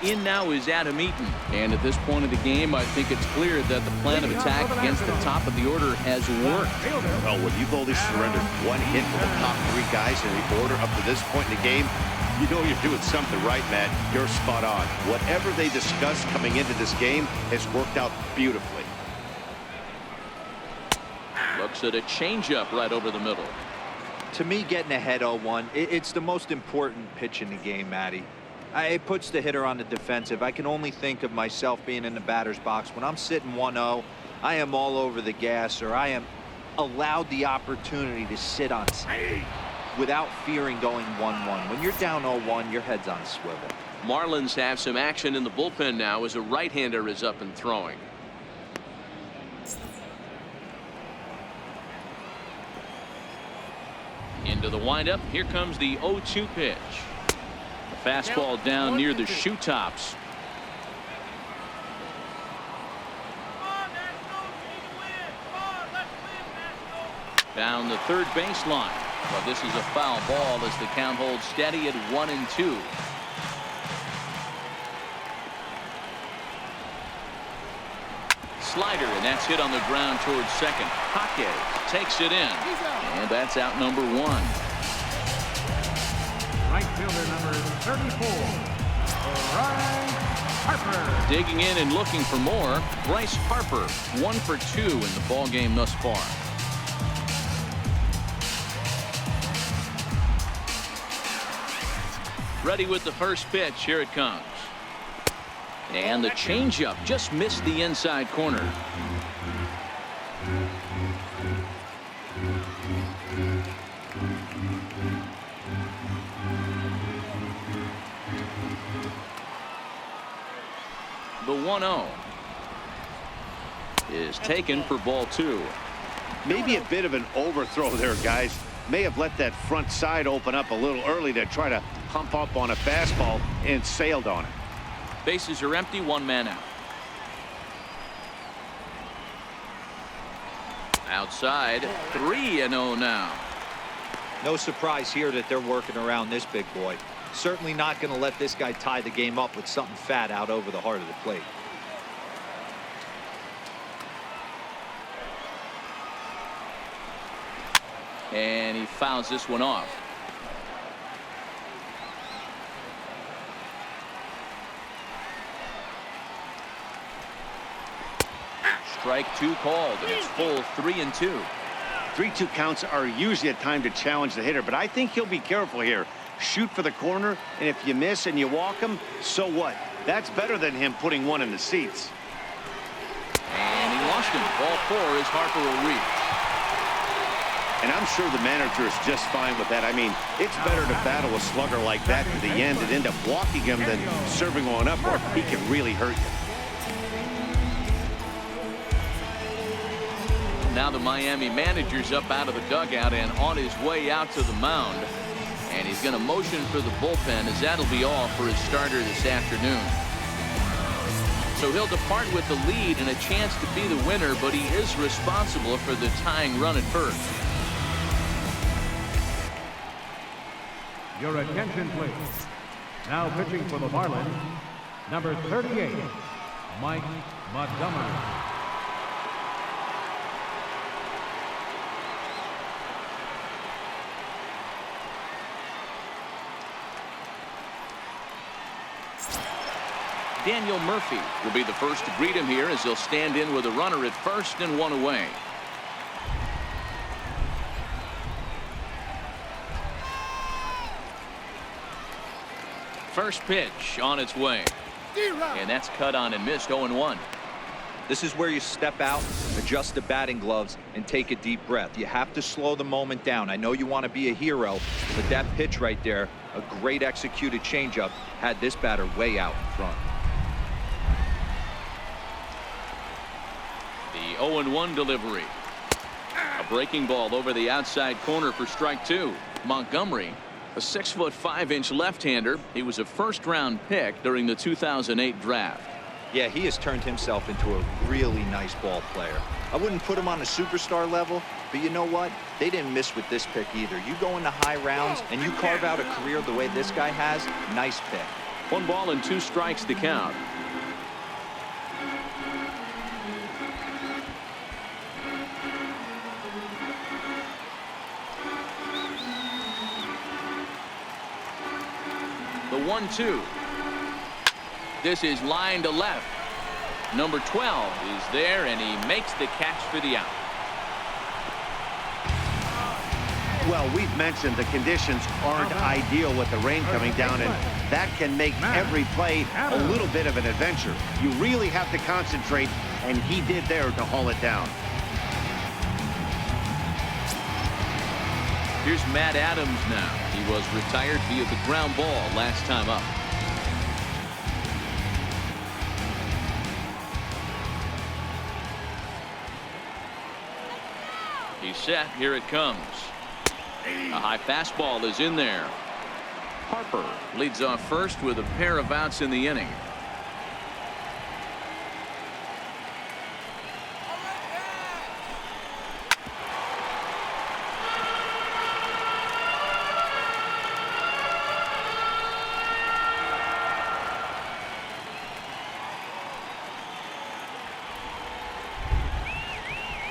In now is Adam Eaton, and at this point of the game, I think it's clear that the plan of attack against the top of the order has worked. Well, when you've only surrendered 1 hit to the top 3 guys in the order up to this point in the game, you know you're doing something right, Matt. You're spot on. Whatever they discussed coming into this game has worked out beautifully. Looks at a changeup right over the middle. To me, getting ahead 0-1, it's the most important pitch in the game, Matty. It puts the hitter on the defensive. I can only think of myself being in the batter's box. When I'm sitting 1-0, I am all over the gas, or I am allowed the opportunity to sit on without fearing going 1-1. When you're down 0-1, your head's on a swivel. Marlins have some action in the bullpen now as a right-hander is up and throwing. Into the windup. Here comes the 0-2 pitch. A fastball down near the shoe tops. Down the third baseline. Well, this is a foul ball as the count holds steady at 1-2. Slider, and that's hit on the ground towards second. Jaquez takes it in, and that's out number 1. Right fielder number 34, Bryce Harper. Digging in and looking for more, Bryce Harper, 1 for 2 in the ball game thus far. Ready with the first pitch. Here it comes. And the changeup just missed the inside corner. The 1-0 is taken for ball 2. Maybe a bit of an overthrow there, guys. May have let that front side open up a little early to try to pump up on a fastball and sailed on it. Bases are empty, 1 man out. Outside, 3-0 now. No surprise here that they're working around this big boy. Certainly not going to let this guy tie the game up with something fat out over the heart of the plate. And he fouls this one off. Strike 2 called, and it's full 3-2. 3-2 counts are usually a time to challenge the hitter, but I think he'll be careful here. Shoot for the corner, and if you miss and you walk him, so what? That's better than him putting one in the seats. And he lost him. Ball 4 is Harper will reach. And I'm sure the manager is just fine with that. I mean, it's better to battle a slugger like that to the end and end up walking him than serving one up, or he can really hurt you. Now the Miami manager's up out of the dugout and on his way out to the mound. And he's going to motion for the bullpen, as that'll be all for his starter this afternoon. So he'll depart with the lead and a chance to be the winner, but he is responsible for the tying run at first. Your attention, please. Now pitching for the Marlins, number 38, Mike Montgomery. Daniel Murphy will be the first to greet him here as he'll stand in with a runner at first and 1 away. First pitch on its way. And that's cut on and missed. 0-1. This is where you step out, adjust the batting gloves, and take a deep breath. You have to slow the moment down. I know you want to be a hero, but that pitch right there, a great executed changeup, had this batter way out in front. The 0-1 delivery. A breaking ball over the outside corner for strike 2. Montgomery, a 6'5" left-hander. He was a first-round pick during the 2008 draft. Yeah, he has turned himself into a really nice ball player. I wouldn't put him on a superstar level, but you know what? They didn't miss with this pick either. You go into high rounds and you carve out a career the way this guy has, nice pick. 1 ball and 2 strikes to count. The 1-2. This is line to left. Number 12 is there, and he makes the catch for the out. Well, we've mentioned the conditions aren't ideal with the rain coming down, and that can make every play a little bit of an adventure. You really have to concentrate, and he did there to haul it down. Here's Matt Adams now. He was retired via the ground ball last time up. He's set. Here it comes. A high fastball is in there. Harper leads off first with a pair of outs in the inning.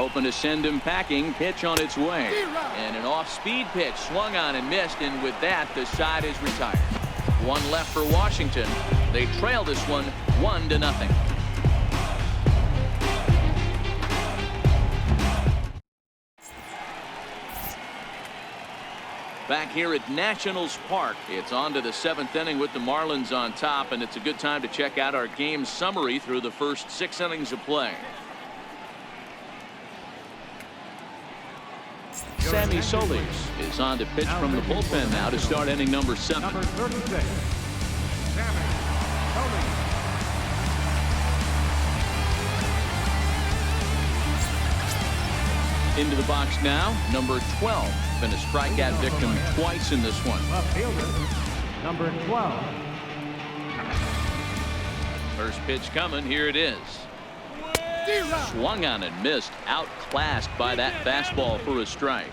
Hoping to send him packing. Pitch on its way. And an off-speed pitch swung on and missed. And with that, the side is retired. One left for Washington. They trail this one 1-0. Back here at Nationals Park, it's on to the 7th inning with the Marlins on top, and it's a good time to check out our game summary through the first 6 innings of play. Sammy Solis is on to pitch from the bullpen now to start inning number 7. Number 36, Sammy Solis. Into the box now, number 12. Been a strikeout victim twice in this one. Left fielder, number 12. First pitch coming. Here it is. Swung on and missed. Outclassed by that fastball for a strike.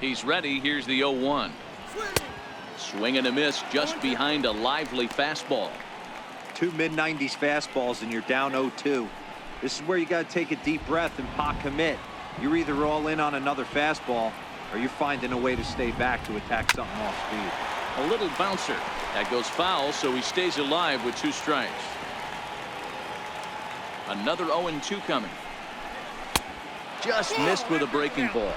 He's ready. Here's the 0-1. Swing and a miss just behind a lively fastball. 2 mid-90s fastballs and you're down 0-2. This is where you got to take a deep breath and pot commit. You're either all in on another fastball or you're finding a way to stay back to attack something off speed. A little bouncer. That goes foul, so he stays alive with 2 strikes. Another 0-2 coming. Just missed with a breaking ball.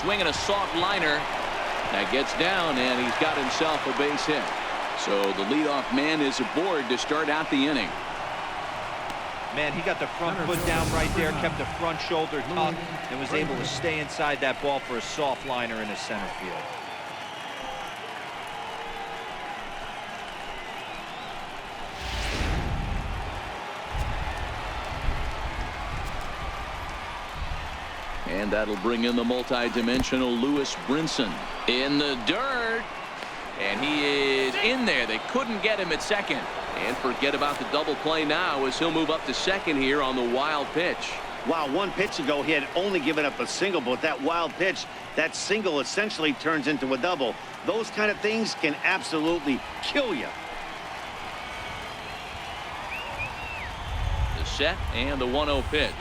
Swinging a soft liner. That gets down, and he's got himself a base hit. So the leadoff man is aboard to start out the inning. Man, he got the front foot down right there, kept the front shoulder tucked, and was able to stay inside that ball for a soft liner in the center field. And that'll bring in the multi-dimensional Lewis Brinson in the dirt. And he is in there. They couldn't get him at second. And forget about the double play now as he'll move up to second here on the wild pitch. Wow, 1 pitch ago he had only given up a single, but that wild pitch, that single essentially turns into a double. Those kind of things can absolutely kill you. The set and the 1-0 pitch.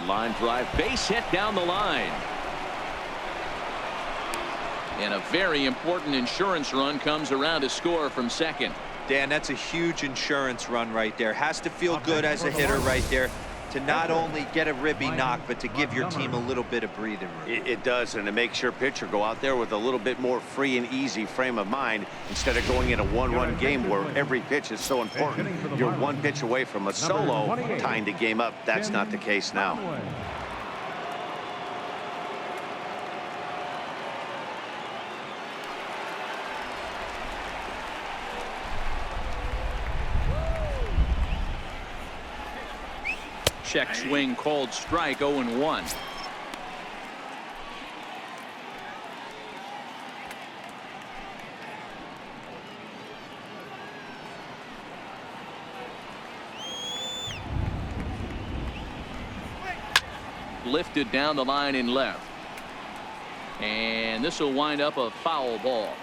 Line drive, base hit down the line. And a very important insurance run comes around to score from second. Dan, that's a huge insurance run right there. Has to feel good as a hitter right there to not only get a ribby knock, but to give your team a little bit of breathing room. It does, and it makes your pitcher go out there with a little bit more free and easy frame of mind instead of going in a 1-run game where every pitch is so important. You're 1 pitch away from a solo tying the game up. That's not the case now. Check swing called strike. 0-1. Lifted down the line in left. And this will wind up a foul ball.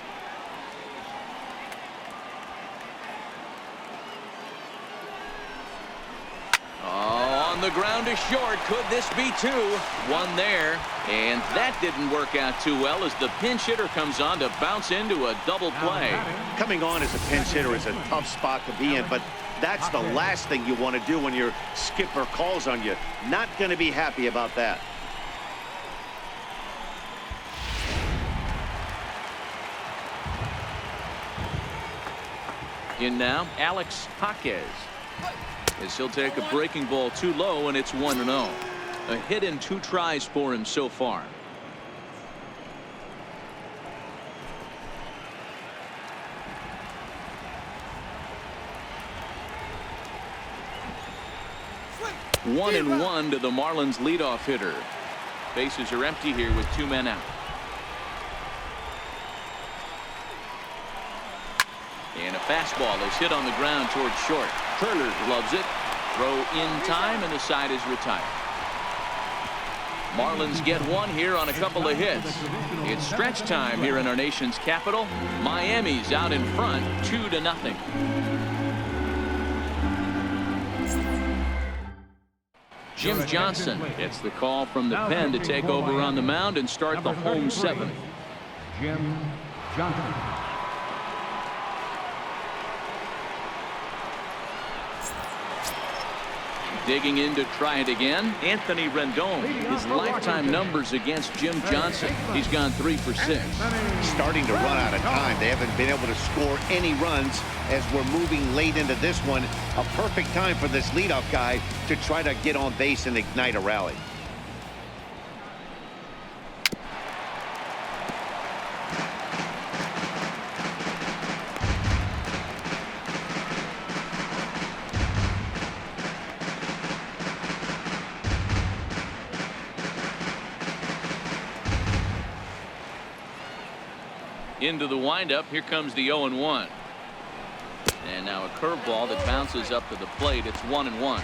On the ground to short. Could this be 2? 1 there. And that didn't work out too well as the pinch hitter comes on to bounce into a double play. Coming on as a pinch hitter is a tough spot to be in, but that's the last thing you want to do when your skipper calls on you. Not going to be happy about that. In now, Alex Jaquez. As he'll take a breaking ball too low, and it's 1-0. A hit in 2 tries for him so far. Swing. 1-1 to the Marlins leadoff hitter. Bases are empty here with 2 men out. And a fastball is hit on the ground towards short. Turner gloves it. Throw in time, and the side is retired. Marlins get one here on a couple of hits. It's stretch time here in our nation's capital. Miami's out in front 2-0. Jim Johnson gets the call from the pen to take over on the mound and start the home seventh. Jim Johnson. Digging in to try it again, Anthony Rendon. His lifetime numbers against Jim Johnson. He's gone 3 for 6. Starting to run out of time. They haven't been able to score any runs as we're moving late into this one. A perfect time for this leadoff guy to try to get on base and ignite a rally. Into the windup. Here comes the 0-1. And now a curveball that bounces up to the plate. It's 1-1.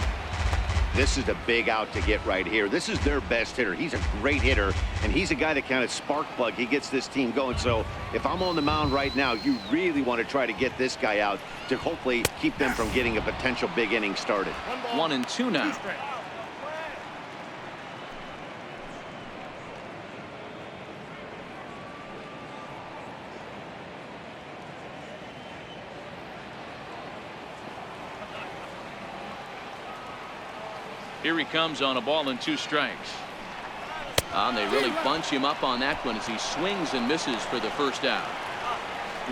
This is a big out to get right here. This is their best hitter. He's a great hitter, and he's a guy that kind of spark plug. He gets this team going. So if I'm on the mound right now, you really want to try to get this guy out to hopefully keep them from getting a potential big inning started. 1-2 now. Here he comes on a ball and 2 strikes. And they really bunch him up on that one as he swings and misses for the first out.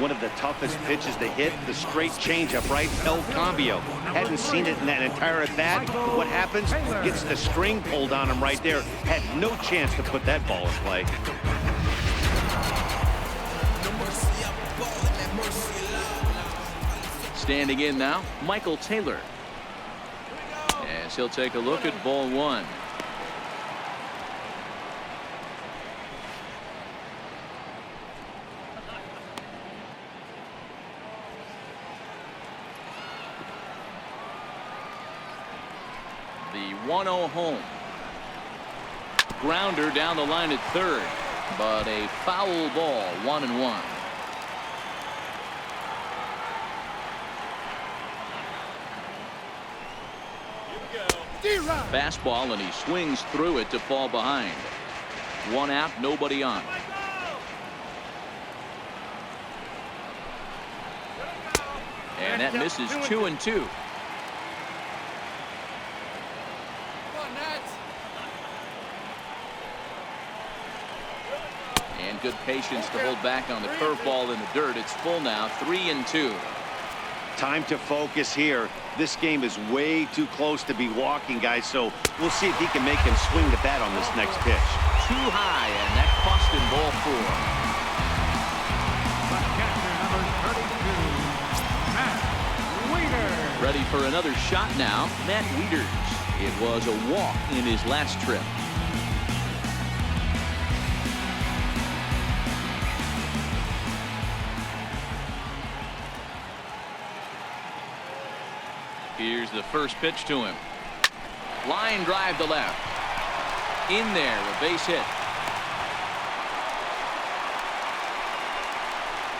One of the toughest pitches to hit, the straight changeup, right? El Cambio. Hadn't seen it in that entire at bat. What happens? Gets the string pulled on him right there. Had no chance to put that ball in play. Standing in now, Michael Taylor. As he'll take a look at ball 1. The 1-0 home. Grounder down the line at third, but a foul ball. 1-1. Fastball, and he swings through it to fall behind. 1 out, nobody on. And that misses 2-2. And good patience to hold back on the curveball in the dirt. It's full now, 3-2. Time to focus here. This game is way too close to be walking, guys, so we'll see if he can make him swing the bat on this next pitch. Too high, and that cost him ball 4. Ready for another shot now, Matt Wieters. It was a walk in his last trip. Here's the first pitch to him. Line drive to left. In there, a base hit.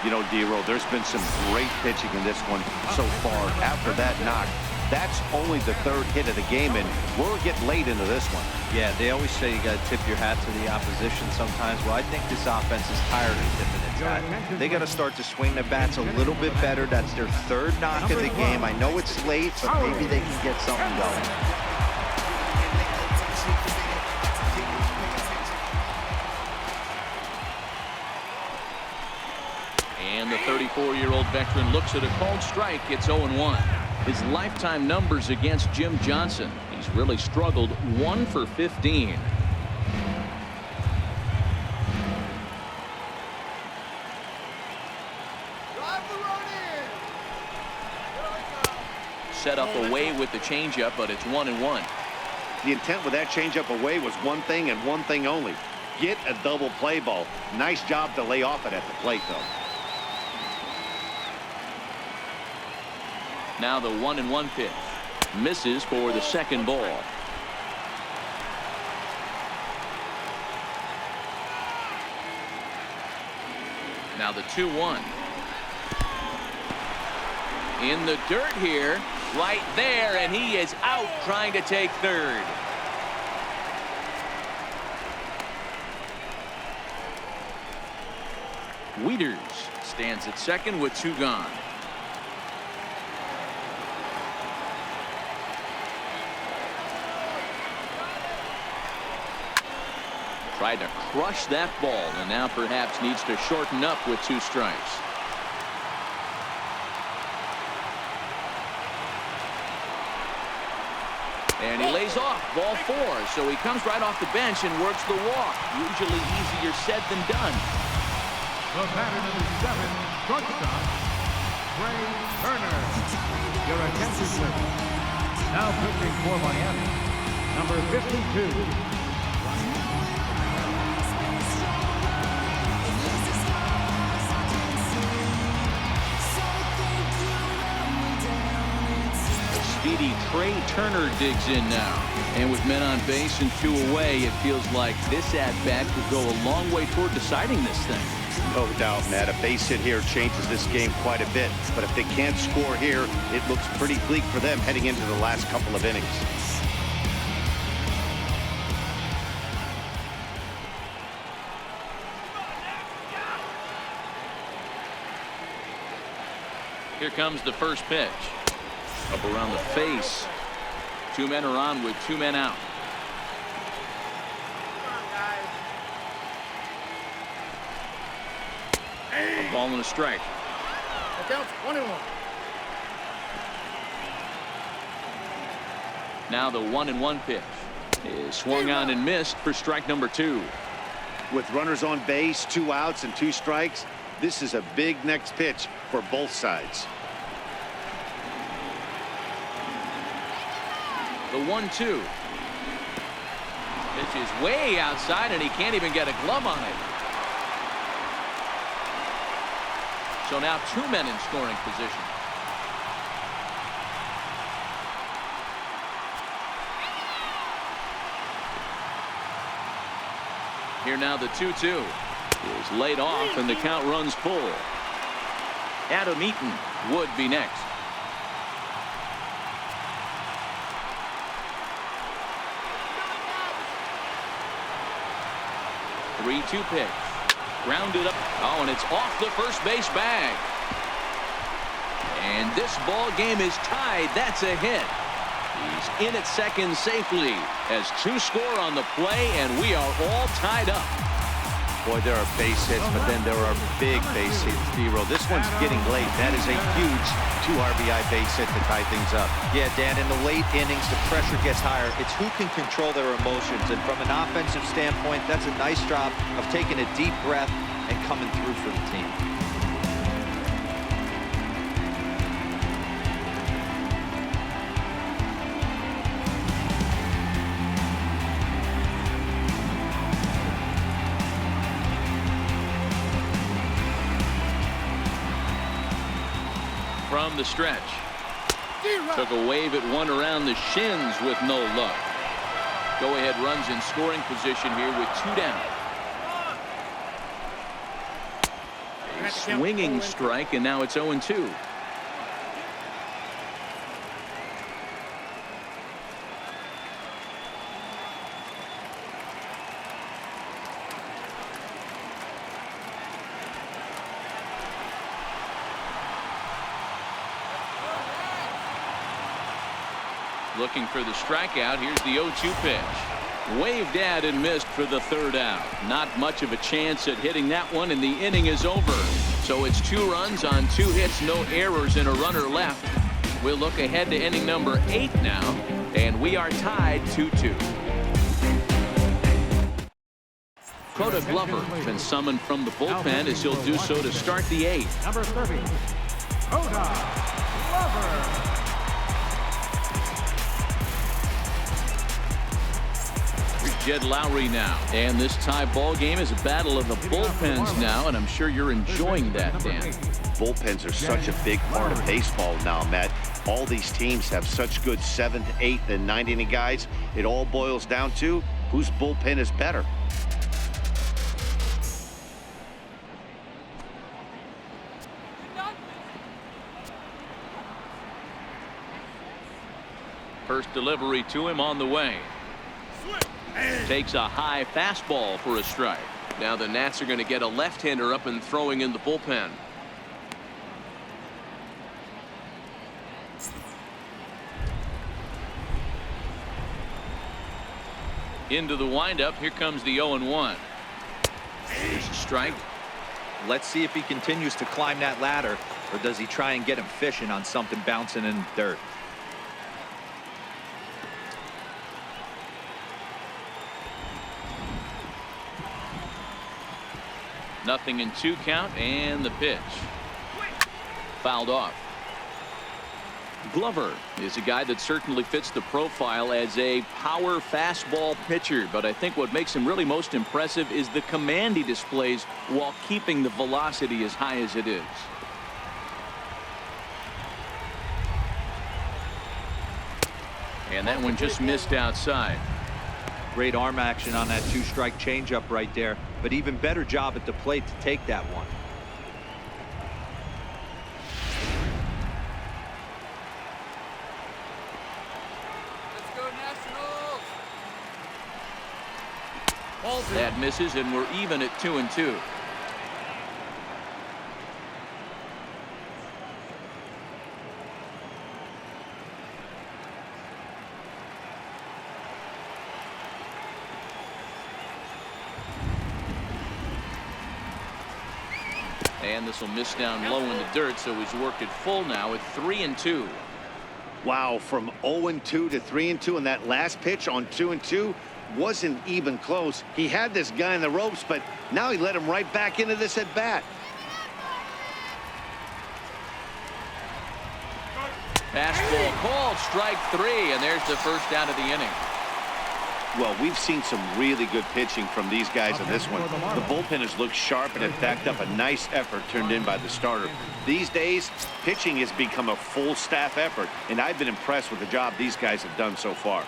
You know, D-Roll, there's been some great pitching in this one so far. After that knock, that's only the 3rd hit of the game, and we're getting late into this one. Yeah, they always say you got to tip your hat to the opposition sometimes. Well, I think this offense is tired of tipping its hat. They got to start to swing the bats a little bit better. That's their 3rd knock of the game. I know it's late, but maybe they can get something going. And the 34-year-old veteran looks at a called strike. It's 0-1. His lifetime numbers against Jim Johnson. He's really struggled. 1 for 15. Set up away with the changeup, but it's 1-1. The intent with that changeup away was one thing and one thing only. Get a double play ball. Nice job to lay off it at the plate, though. Now the 1-1 pitch. Misses for the second ball. Now the 2-1. In the dirt here, right there, and he is out trying to take third. Wieters stands at second with 2 gone. Tried to crush that ball and now perhaps needs to shorten up with 2 strikes. And he lays off ball 4, so he comes right off the bench and works the walk. Usually easier said than done. The batter number 7, shortstop, Trey Turner. Your attention, please. Now pitching for Miami, number 52. Speedy Trey Turner digs in now. And with men on base and 2 away, it feels like this at-bat could go a long way toward deciding this thing. No doubt, Matt. A base hit here changes this game quite a bit. But if they can't score here, it looks pretty bleak for them heading into the last couple of innings. Here comes the first pitch. Up around the face. 2 men are on with 2 men out. A ball and a strike. Adults 1-1. Now the 1-1 pitch is swung on and missed for strike number 2. With runners on base, 2 outs and 2 strikes, this is a big next pitch for both sides. The 1-2. Pitch is way outside and he can't even get a glove on it. So now 2 men in scoring position. Here now the 2-2 is laid off and the count runs full. Adam Eaton would be next. 3-2 pitch. Grounded up. Oh, and it's off the first base bag. And this ball game is tied. That's a hit. He's in at second safely as 2 score on the play, and we are all tied up. Boy, there are base hits, but then there are big base hits, Zero. This one's getting late. That is a huge 2 RBI base hit to tie things up. Yeah, Dan, in the late innings, the pressure gets higher. It's who can control their emotions. And from an offensive standpoint, that's a nice job of taking a deep breath and coming through for the team. From the stretch. Took a wave at one around the shins with no luck. Go ahead runs in scoring position here with 2 down. A swinging strike, and now it's 0-2. Looking for the strikeout. Here's the 0-2 pitch. Waved at and missed for the 3rd out. Not much of a chance at hitting that one, and the inning is over. So it's 2 runs on 2 hits, no errors, and a runner left. We'll look ahead to inning number 8 now, and we are tied 2-2. Coda Glover has been summoned from the bullpen as he'll do so to start the 8th. Number 30, Coda Glover. Jed Lowry now. And this tie ball game is a battle of the bullpens now, and I'm sure you're enjoying that, Dan. Bullpens are such a big part of baseball now, Matt. All these teams have such good 7th, 8th, and 9th inning guys. It all boils down to whose bullpen is better. First delivery to him on the way. Takes a high fastball for a strike. Now the Nats are going to get a left-hander up and throwing in the bullpen. Into the windup. Here comes the 0-1. Here's a strike. Let's see if he continues to climb that ladder, or does he try and get him fishing on something bouncing in the dirt. Nothing in 2 count, and the pitch. Fouled off. Glover is a guy that certainly fits the profile as a power fastball pitcher, but I think what makes him really most impressive is the command he displays while keeping the velocity as high as it is. And that one just missed outside. Great arm action on that 2-strike changeup right there, but even better job at the plate to take that one. Let's go Nationals! That misses, and we're even at 2-2. And this will miss down low in the dirt, so he's worked it full now at 3-2. Wow, from 0-2 to 3-2, and that last pitch on 2-2 wasn't even close. He had this guy in the ropes, but now he let him right back into this at bat. Fastball called, strike 3, and there's the first out of the inning. Well, we've seen some really good pitching from these guys in this one. The bullpen has looked sharp and it backed up a nice effort turned in by the starter. These days, pitching has become a full staff effort, and I've been impressed with the job these guys have done so far.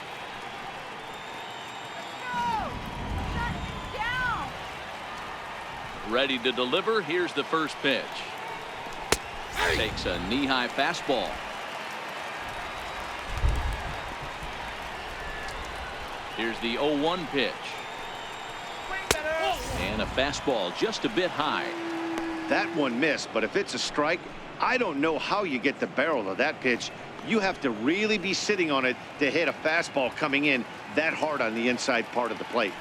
Ready to deliver. Here's the first pitch. Takes a knee-high fastball. Here's the 0-1 pitch. And a fastball just a bit high. That one missed, but if it's a strike, I don't know how you get the barrel of that pitch. You have to really be sitting on it to hit a fastball coming in that hard on the inside part of the plate.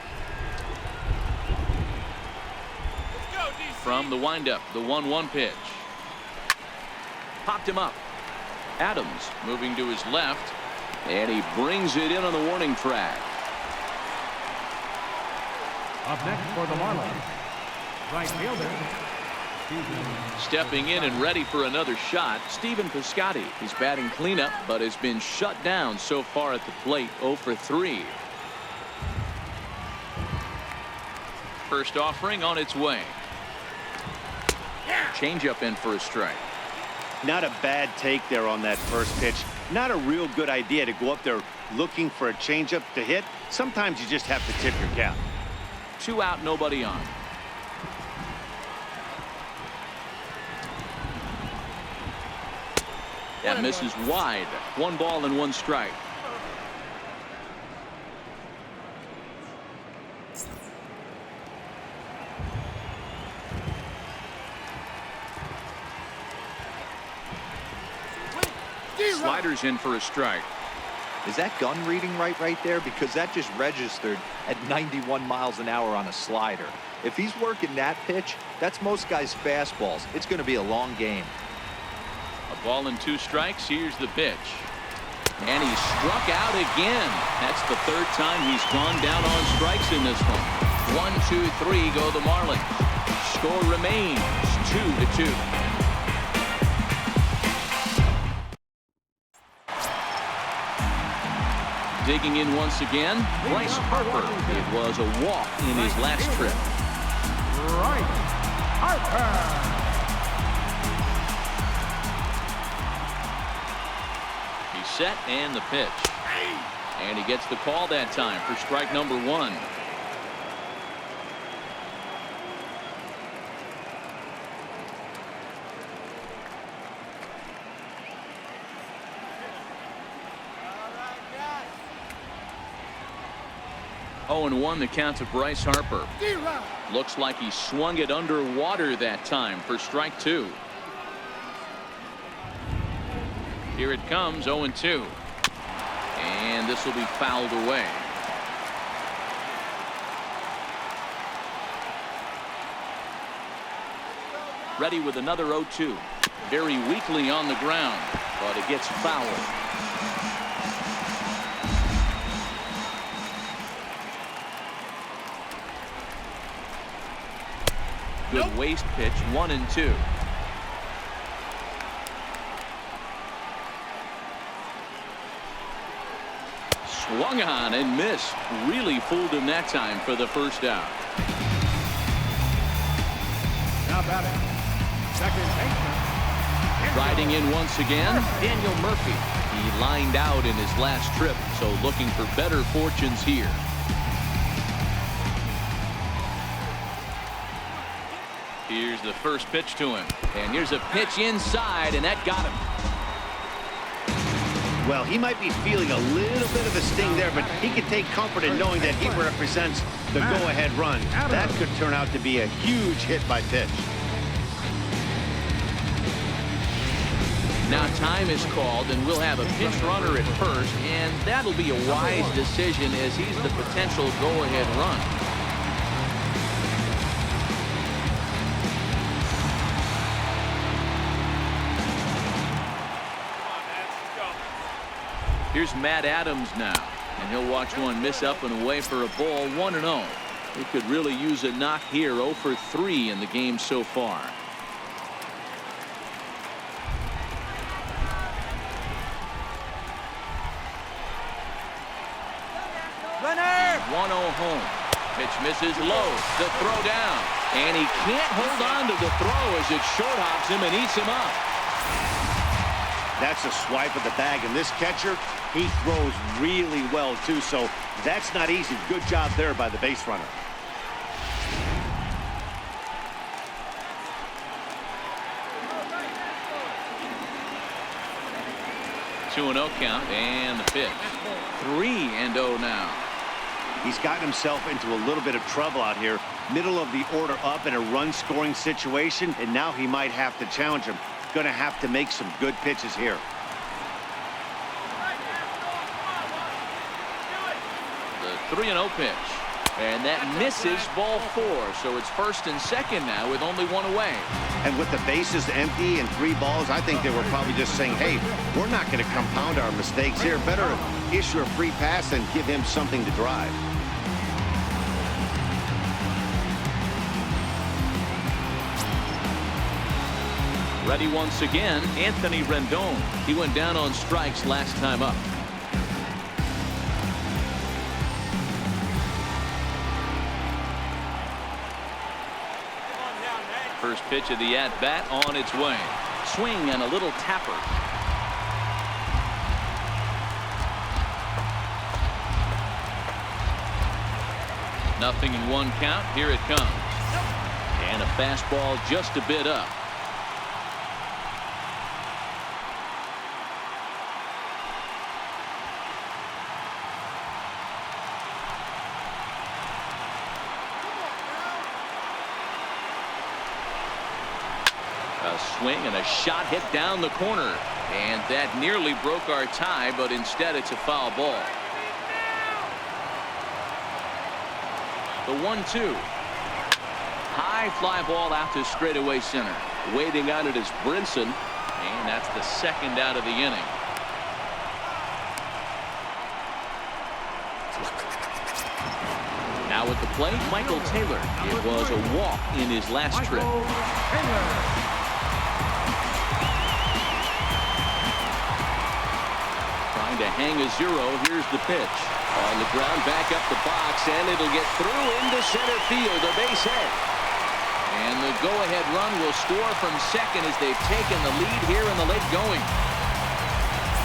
From the windup, the 1-1 pitch. Popped him up. Adams moving to his left, and he brings it in on the warning track. Up next for the Marlins, right fielder. Stepping in and ready for another shot, Stephen Piscotty. He's batting cleanup, but has been shut down so far at the plate, 0 for 3. First offering on its way. Changeup in for a strike. Not a bad take there on that first pitch. Not a real good idea to go up there looking for a changeup to hit. Sometimes you just have to tip your cap. 2 out, nobody on. That misses wide. 1 ball and 1 strike. Sliders in for a strike. Is that gun reading right there? Because that just registered at 91 miles an hour on a slider. If he's working that pitch, that's most guys' fastballs. It's going to be a long game. A ball and 2 strikes. Here's the pitch. And he struck out again. That's the 3rd time he's gone down on strikes in this one. 1, 2, 3 go the Marlins. Score remains 2-2. Digging in once again, Bryce Harper. It was a walk in his last trip. Bryce Harper. He's set and the pitch. And he gets the call that time for strike number 1. Oh, and 1 the count to Bryce Harper. Looks like he swung it underwater that time for strike 2. Here it comes, 0-2. And this will be fouled away. Ready with another 0-2. Very weakly on the ground, but it gets fouled. Good waste pitch, 1-2. Swung on and missed. Really fooled him that time for the first out. Now batting, second baseman. Riding in once again, Daniel Murphy. He lined out in his last trip, so looking for better fortunes here. Here's the first pitch to him. And here's a pitch inside, and that got him. Well, he might be feeling a little bit of a sting there, but he can take comfort in knowing that he represents the go-ahead run. That could turn out to be a huge hit by pitch. Now time is called, and we'll have a pinch runner at first, and that'll be a wise decision as he's the potential go-ahead run. Here's Matt Adams now, and he'll watch one miss up and away for a ball, 1-0. He could really use a knock here, 0 for 3 in the game so far. Runner! 1-0 home. Pitch misses low. The throw down. And he can't hold on to the throw as it short hops him and eats him up. That's a swipe of the bag, and this catcher, he throws really well too, so that's not easy. Good job there by the base runner. 2-0 count, and the pitch. 3-0 now. He's gotten himself into a little bit of trouble out here. Middle of the order up in a run-scoring situation, and now he might have to challenge him. Going to have to make some good pitches here. The 3-0 pitch. And that misses, ball 4. So it's first and second now with only 1 away. And with the bases empty and 3 balls, I think they were probably just saying, hey, we're not going to compound our mistakes here. Better issue a free pass and give him something to drive. Ready once again, Anthony Rendon. He went down on strikes last time up. First pitch of the at-bat on its way. Swing and a little tapper. Nothing in 1 count. Here it comes. And a fastball just a bit up. A swing and a shot hit down the corner, and that nearly broke our tie, but instead it's a foul ball. The 1-2. High fly ball out to straightaway center. Waiting on it is Brinson, and that's the second out of the inning. Now at the plate, Michael Taylor. It was a walk in his last trip. To hang a 0. Here's the pitch. On the ground, back up the box, and it'll get through into center field, a base hit. And the go-ahead run will score from second as they've taken the lead here in the late going.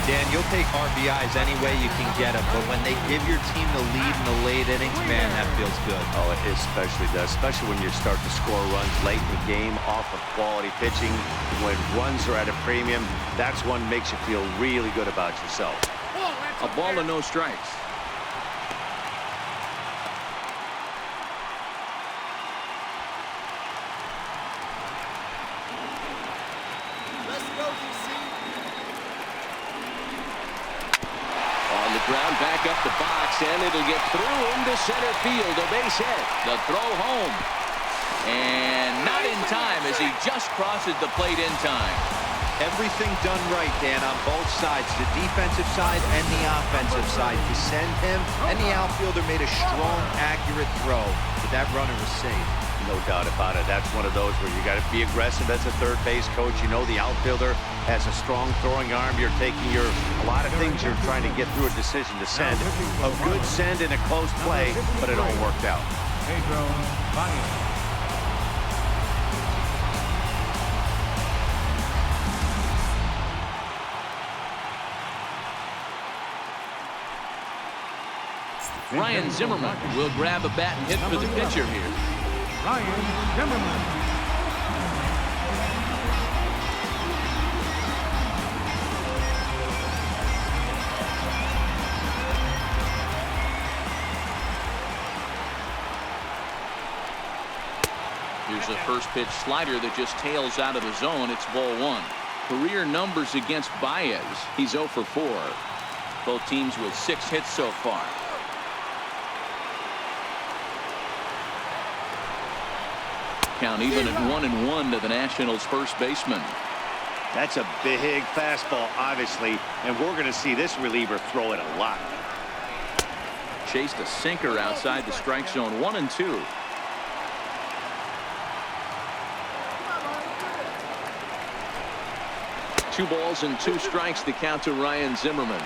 Dan, you'll take RBIs any way you can get them, but when they give your team the lead in the late innings, man, that feels good. Oh, it especially does, especially when you start to score runs late in the game off of quality pitching. When runs are at a premium, that's one makes you feel really good about yourself. A ball and no strikes. Let's go, DC. On the ground, back up the box, and it'll get through into center field, a base hit. The throw home. And not in time as he just crosses the plate in time. Everything done right, Dan, on both sides, the defensive side and the offensive side. To send him, and the outfielder made a strong, accurate throw, but that runner was safe. No doubt about it. That's one of those where you got to be aggressive as a third base coach. You know the outfielder has a strong throwing arm. You're taking a lot of things you're trying to get through a decision to send. A good send in a close play, but it all worked out. Pedro Baez. Ryan Zimmerman will grab a bat and hit for the pitcher here. Ryan Zimmerman. Here's a first pitch slider that just tails out of the zone. It's ball 1. Career numbers against Baez. He's 0 for 4. Both teams with 6 hits so far. Count even at 1-1 to the Nationals' first baseman. That's a big fastball, obviously, and we're going to see this reliever throw it a lot. Chased a sinker outside the strike zone. 1-2. Two balls and 2 strikes to count to Ryan Zimmerman.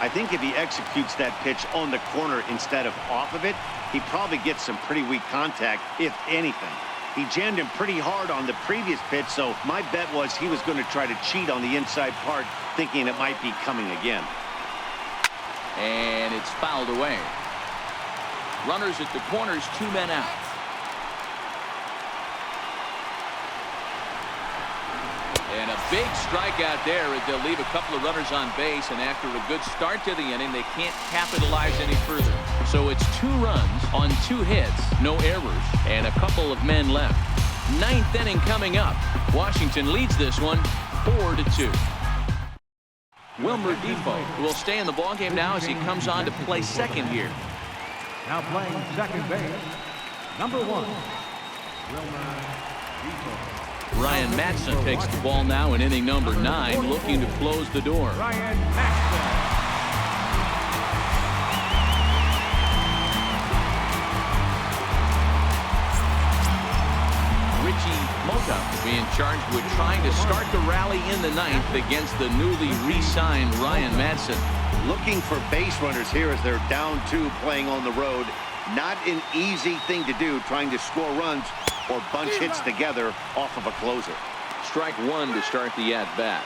I think if he executes that pitch on the corner instead of off of it, he probably gets some pretty weak contact, if anything. He jammed him pretty hard on the previous pitch, so my bet was he was going to try to cheat on the inside part, thinking it might be coming again. And it's fouled away. Runners at the corners, 2 men out. And a big strikeout there as they'll leave a couple of runners on base, and after a good start to the inning, they can't capitalize any further. So it's 2 runs on 2 hits, no errors, and a couple of men left. 9th inning coming up. Washington leads this one 4-2. Wilmer Defoe will stay in the ballgame now as he comes on to play second here. Now playing second base, number 1, Wilmer Defoe. Ryan Madson takes the ball now in inning number 9, looking to close the door. Ryan Madson. Richie Mota being charged with trying to start the rally in the 9th against the newly re-signed Ryan Madson. Looking for base runners here as they're down 2 playing on the road. Not an easy thing to do, trying to score runs or bunch hits together off of a closer. Strike 1 to start the at-bat.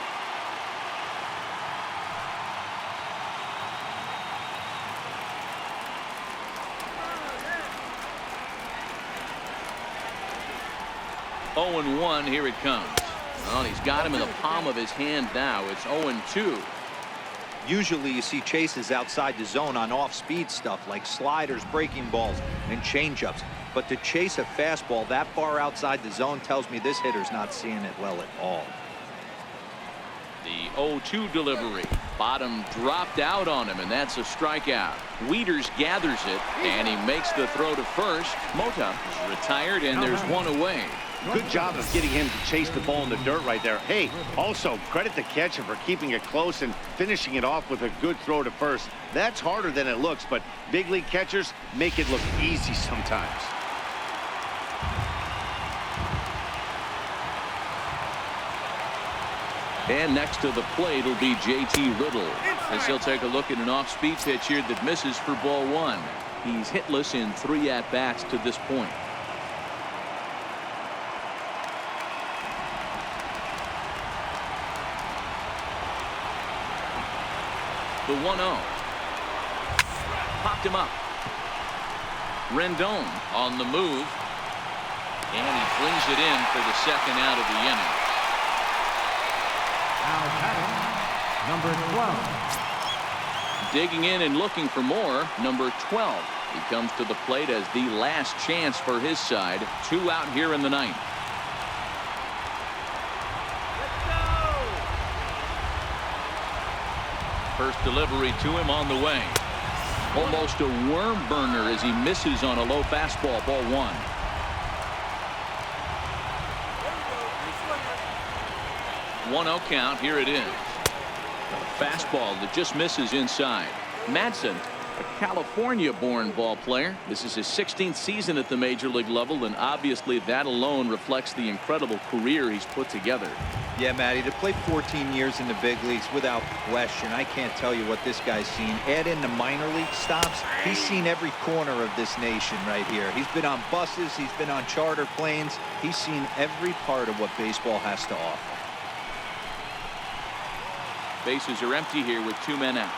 Oh, 0-1, here it comes. Well, he's got him in the palm of his hand now. It's 0-2. Usually you see chases outside the zone on off-speed stuff like sliders, breaking balls, and changeups. But to chase a fastball that far outside the zone tells me this hitter's not seeing it well at all. The 0-2 delivery. Bottom dropped out on him, and that's a strikeout. Wieters gathers it, and he makes the throw to first. Mota is retired, and there's 1 away. Good job of getting him to chase the ball in the dirt right there. Hey, also credit the catcher for keeping it close and finishing it off with a good throw to first. That's harder than it looks, but big league catchers make it look easy sometimes. And next to the plate will be J.T. Little, as he'll take a look at an off-speed pitch here that misses for ball 1. He's hitless in 3 at-bats to this point. The 1-0. Popped him up. Rendon on the move. And he flings it in for the second out of the inning. Now batting, number 12. Digging in and looking for more, number 12. He comes to the plate as the last chance for his side. 2 out here in the 9th. First delivery to him on the way. Almost a worm burner as he misses on a low fastball. Ball 1. One 0 count. Here it is. A fastball that just misses inside. Madsen, a California-born ball player. This is his 16th season at the major league level, and obviously that alone reflects the incredible career he's put together. Yeah, Matty, to play 14 years in the big leagues without question, I can't tell you what this guy's seen. Add in the minor league stops, he's seen every corner of this nation right here. He's been on buses, he's been on charter planes, he's seen every part of what baseball has to offer. Bases are empty here with 2 men out.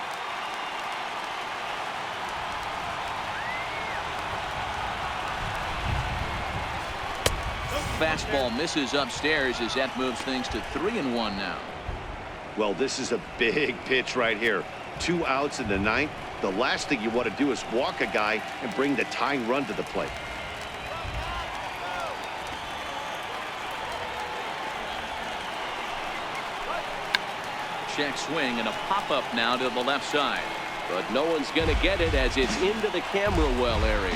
Fastball misses upstairs as that moves things to 3-1 now. Well, this is a big pitch right here. 2 outs in the 9th. The last thing you want to do is walk a guy and bring the tying run to the plate. Check swing and a pop-up now to the left side. But no one's going to get it as it's into the camera well area.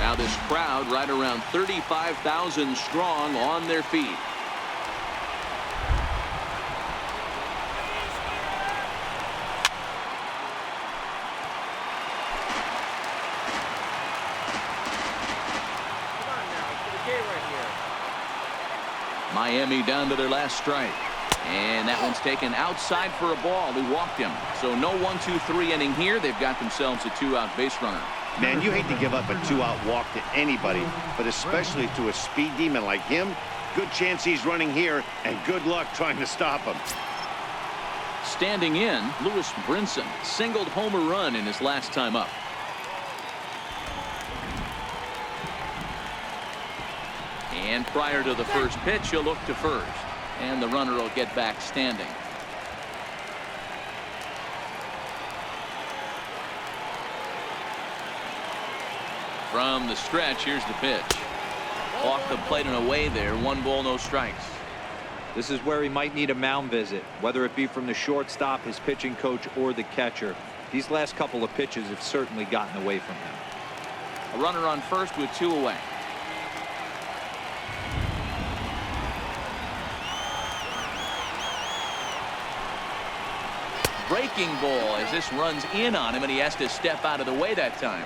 Now this crowd right around 35,000 strong on their feet. Miami down to their last strike. And that one's taken outside for a ball. He walked him. So no 1-2-3 inning here. They've got themselves a 2-out base runner. Man, you hate to give up a 2-out walk to anybody, but especially to a speed demon like him. Good chance he's running here, and good luck trying to stop him. Standing in, Lewis Brinson singled home a run in his last time up. And prior to the first pitch, he'll look to first. And the runner will get back standing. From the stretch, here's the pitch. Off the plate and away there. 1 ball, no strikes. This is where he might need a mound visit, whether it be from the shortstop, his pitching coach, or the catcher. These last couple of pitches have certainly gotten away from him. A runner on first with 2 away. Breaking ball as this runs in on him, and he has to step out of the way that time.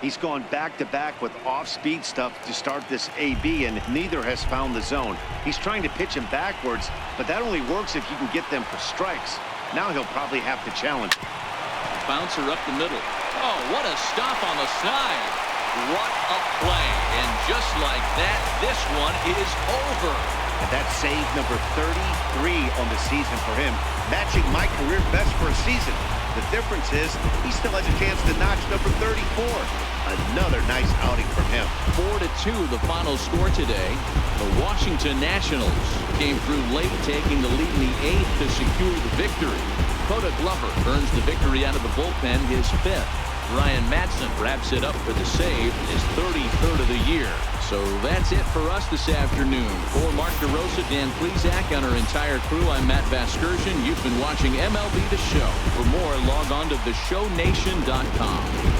He's gone back-to-back with off-speed stuff to start this AB, and neither has found the zone. He's trying to pitch him backwards, but that only works if you can get them for strikes. Now he'll probably have to challenge. Bouncer up the middle. Oh, what a stop on the side. What a play. And just like that, this one is over. And that's save number 33 on the season for him, matching my career best for a season. The difference is he still has a chance to notch number 34. Another nice outing from him. 4-2 the final score today. The Washington Nationals came through late, taking the lead in the 8th to secure the victory. Coda Glover earns the victory out of the bullpen, his 5th. Ryan Madsen wraps it up for the save, his 33rd of the year. So that's it for us this afternoon. For Mark DeRosa, Dan Plesac, and our entire crew, I'm Matt Vasgersian. You've been watching MLB The Show. For more, log on to theshownation.com.